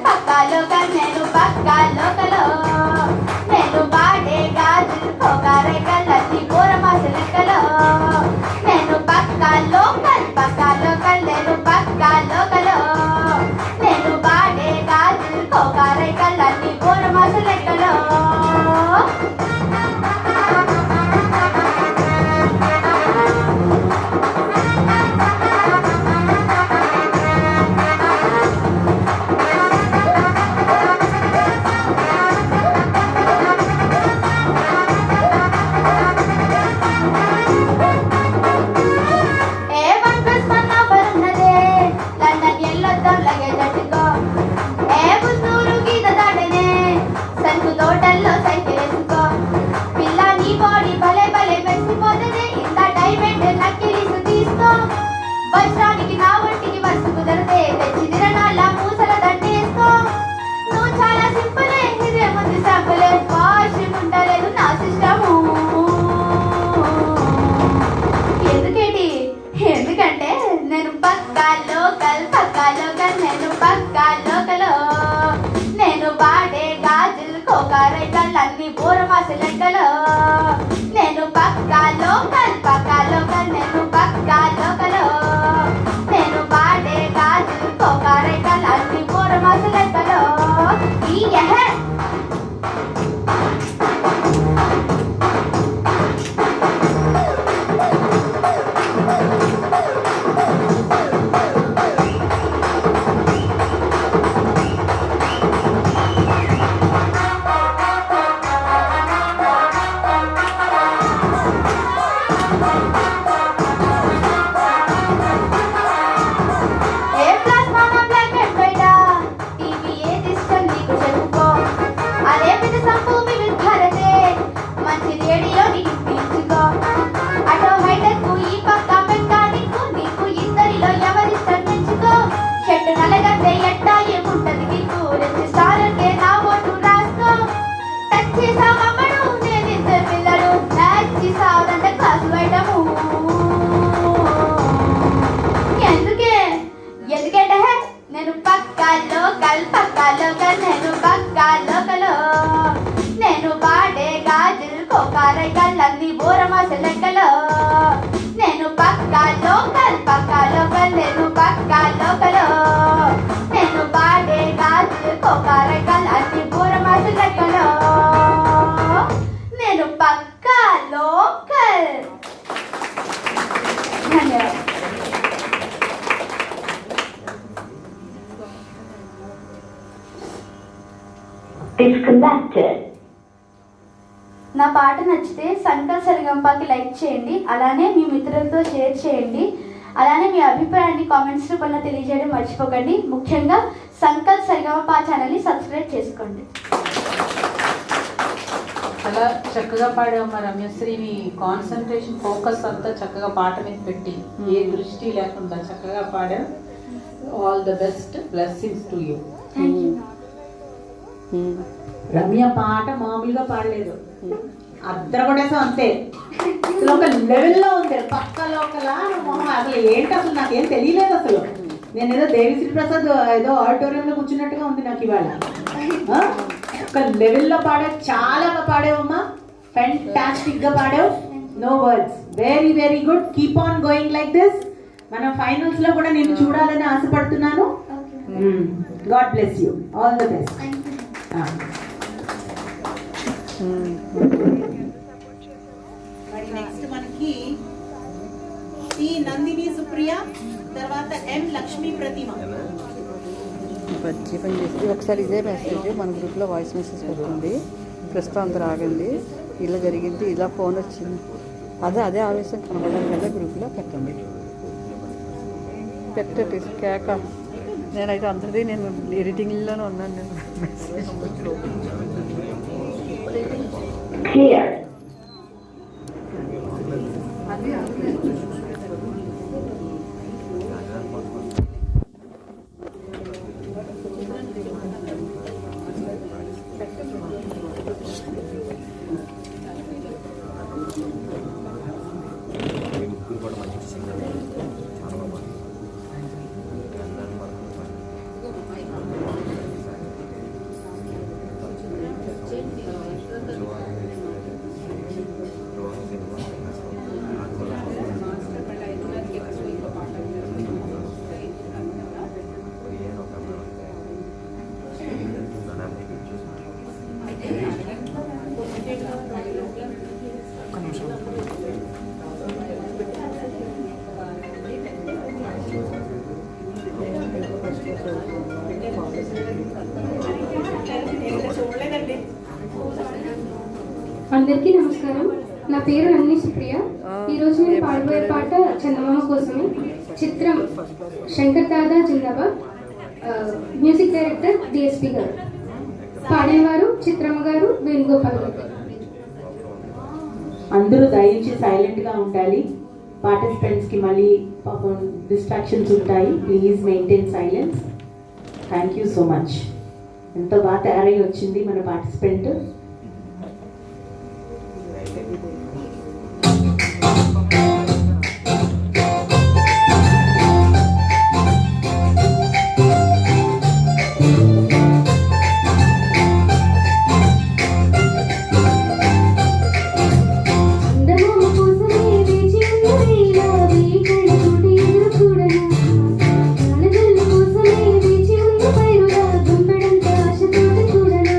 నా పాట నచ్చితే సంకల్ సరిగంపాకి లైక్ చేయండి, అలానే మీ మిత్రులతో షేర్ చేయండి, అలానే మీ అభిప్రాయాన్ని కామెంట్స్ రూపంలో తెలియజేయడం మర్చిపోకండి. ముఖ్యంగా సంకల్ సరిగంప ఛానల్ని సబ్స్క్రైబ్ చేసుకోండి. చాలా చక్కగా పాడావు రమ్యశ్రీని. కాన్సన్ట్రేషన్ ఫోకస్ అంతా చక్కగా పాట మీద పెట్టి ఏ దృష్టి లేకుండా చక్కగా పాడావు. All the best, blessings to you. Ramya పాట మామూలుగా పాడలేదు, అద్దరు కొట్టేసాం అంతే. అసలు ఒక లెవెల్లో ఉంది, పక్క లోకల అసలు ఏంటి అసలు నాకేం తెలియలేదు. అసలు నేను ఏదో దేవిశ్రీ ప్రసాద్ ఏదో ఆడిటోరియంలో కూర్చున్నట్టుగా ఉంది నాకు ఇవాళ. ఒక లెవెల్లో పాడావు, చాలా పాడావమ్మా, ఫెంటాస్టిక్ గా పాడావు. No words, very very good. Keep on going like this. మనం ఫైనల్స్ లో కూడా నేను చూడాలని ఆశపడుతున్నాను. God bless you, all the best. మరి నెక్స్ట్ మనకి సి నందిని సుప్రియ, తర్వాత ఎం లక్ష్మీ ప్రతిమ. వచ్చి పని చేసి ఒకసారి ఇదే మెసేజ్ మన గ్రూప్లో వాయిస్ మెసేజ్ పెట్టండి. ప్రస్తుతం అంతా రాగండి, ఇలా జరిగింది, ఇలా ఫోన్ వచ్చింది, అదే ఆవేశం కనబడాలి కదా, గ్రూప్లో పెట్టండి. పెట్టండి కేక. నేనైతే అందరిది నేను ఎడిటింగ్లోనే ఉన్నాను. నేను మెసేజ్ అందరికీ నమస్కారం. నా పేరు నందిని సుప్రియ. ఈరోజు నేను పాడబోయే పాట చందమామ కోసమే. చిత్రం శంకర్ దాదా జిందాబాద్. మ్యూజిక్ డైరెక్టర్ డిఎస్పి గారు. పాడేవారు చిత్రమ్మ గారు, వేణుగోపాల్ గారు. అందరూ దయచేసి సైలెంట్ గా ఉండాలి. పార్టిసిపెంట్స్ కి మళ్ళీ పాపం డిస్ట్రాక్షన్స్ ఉంటాయి. Please maintain silence. Thank you so much. ఎంతో బాగా తయారై వచ్చింది మన పార్టిసిపెంట్. చూడనా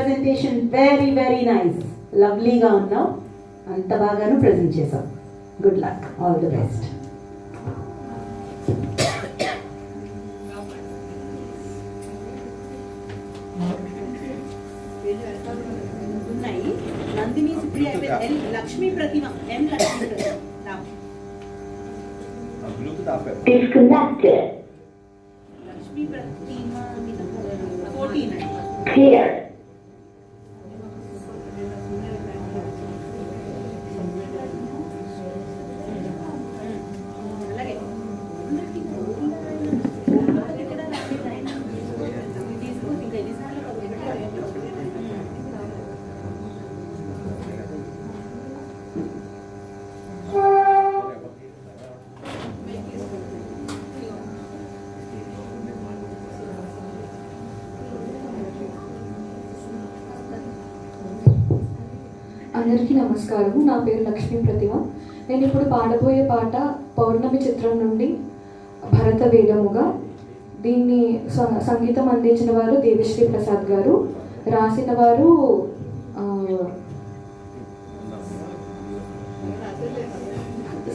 ప్రెజెంటేషన్ వెరీ వెరీ నైస్. లవ్లీగా ఉన్నావు, అంత బాగాను ప్రజెంట్ చేసావు. Good luck, all the best. ఉన్నాయి Nandini Supriya L Lakshmi Pratima M Lakshmi Pratima Disconnected. Lakshmi Pratima 14 Clear. అలాగే అందరికీ నమస్కారం. నా పేరు లక్ష్మీ ప్రతిమ. నేను ఇప్పుడు పాడబోయే పాట పౌర్ణమి చిత్రం నుండి భరత వేదముగా. దీన్ని సంగీతం అందించిన వారు దేవిశ్రీ ప్రసాద్ గారు, రాసిన వారు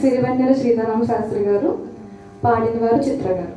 సిరివెన్నెల శ్రీధరామ శాస్త్రి గారు, పాడిన వారు చిత్ర గారు.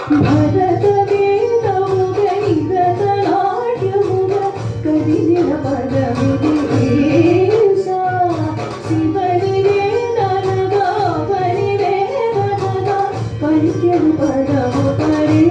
భరత వేదముగ నిరత నాట్యముగ కదిలిన పదమిది దేశ శివని వేదనగా పరివేదనగా పరికెడు పదము పరేశ.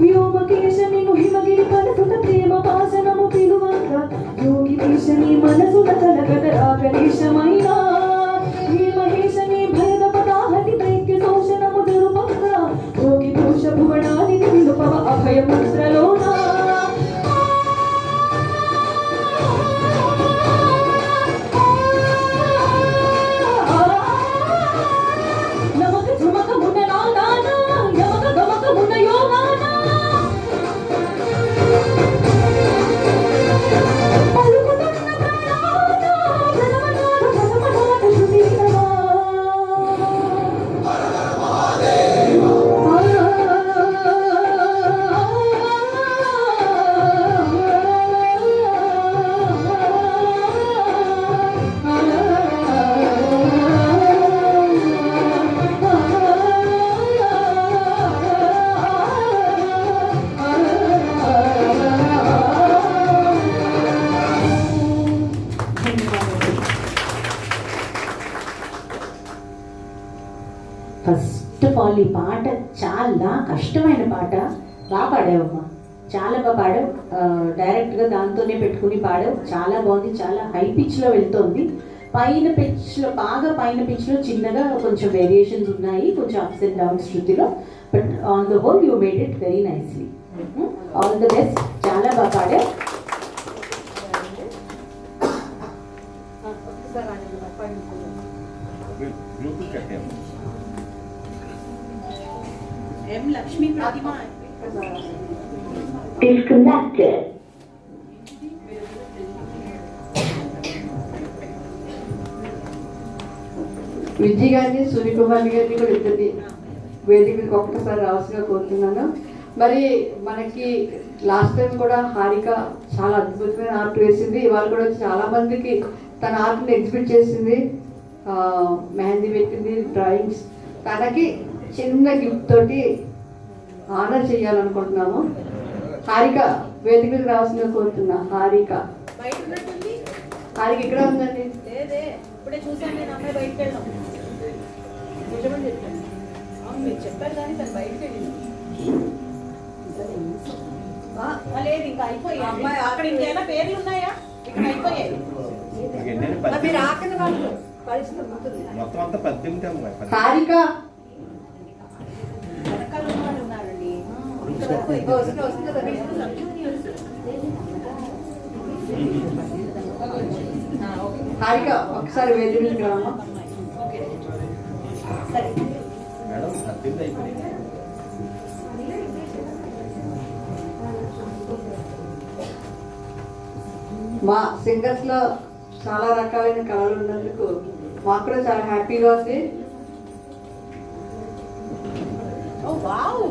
వ్యోమకేశని ముహిమగిరి పరసుత ప్రేమ పాసనము పిలువంత యోగి దేశని మనసున కలగద రాగలేశమైన ఈ మహేశని భరత పదాహతి దైత్య శోషణము జరుపంత యోగి దోష భువనాది నిలుపవ అభయ ముద్రలోనా. నమక ఝుమక మున నాదాన యమక గమక మున యోగాన పలుకుతున్న ప్రాణాన జనమనాద జనమనాద శృతిరవా. ఫస్ట్ ఆఫ్ ఆల్ ఈ పాట చాలా కష్టమైన పాట. బాగా పాడావమ్మా, చాలా బాగా పాడావు. డైరెక్ట్గా దాంతోనే పెట్టుకుని పాడావు. చాలా బాగుంది, చాలా హై పిచ్లో వెళ్తోంది. పైన పిచ్లో బాగా పైన పిచ్లో చిన్నగా కొంచెం వేరియేషన్స్ ఉన్నాయి, కొంచెం అప్స్ అండ్ డౌన్స్ శృతిలో. But on the whole you made it very nicely. All the best, చాలా బాగా పాడావు. ఎం లక్ష్మీ ప్రతిమ disconnected. విజయ్ గారిని సూర్యకుమార్ గారిని కూడా ఇద్దరిని వేదిక మీకు ఒక్కసారి రావాల్సిగా కోరుతున్నాను. మరి మనకి లాస్ట్ టైం కూడా హారిక చాలా అద్భుతమైన ఆర్ట్ వేసింది. ఇవాళ కూడా చాలా మందికి తన ఆర్ట్ని ఎగ్జిబిట్ చేసింది, మెహందీ పెట్టింది, డ్రాయింగ్స్. తనకి చిన్న గిఫ్ట్ తోటి ఆనర్ చేయాలనుకుంటున్నాము. హారిక వేదిక మీదకి రావాల్సిందిగా కోరుతున్నా. హారిక హారిక ఇక్కడ ఉందండి. ఇప్పుడే చూసాను నేను, అమ్మాయి బయటకు వెళ్ళాం. నిజమని చెప్పాను. అవును, మీరు చెప్పారు కానీ తను బయటకు వెళ్ళింది. లేదు, ఇంకా అయిపోయాయి. అమ్మాయి అక్కడ ఇంకేమైనా పేర్లు ఉన్నాయా? ఇక్కడ అయిపోయాయి. మీరు ఆకలి వాళ్ళు మొత్తం అంతా 18 అమ్మాయి. హారిక వెనకాల వాళ్ళు ఉన్నారండి. హారిక ఒకసారి వేదిక మీదకి రామ్మా. మేడం 18 అయిపోయింది. మా సింగర్స్ లో చాలా రకాలైన కళలు ఉన్నందుకు మాకు కూడా చాలా హ్యాపీగా ఉంది. ఓ వావ్.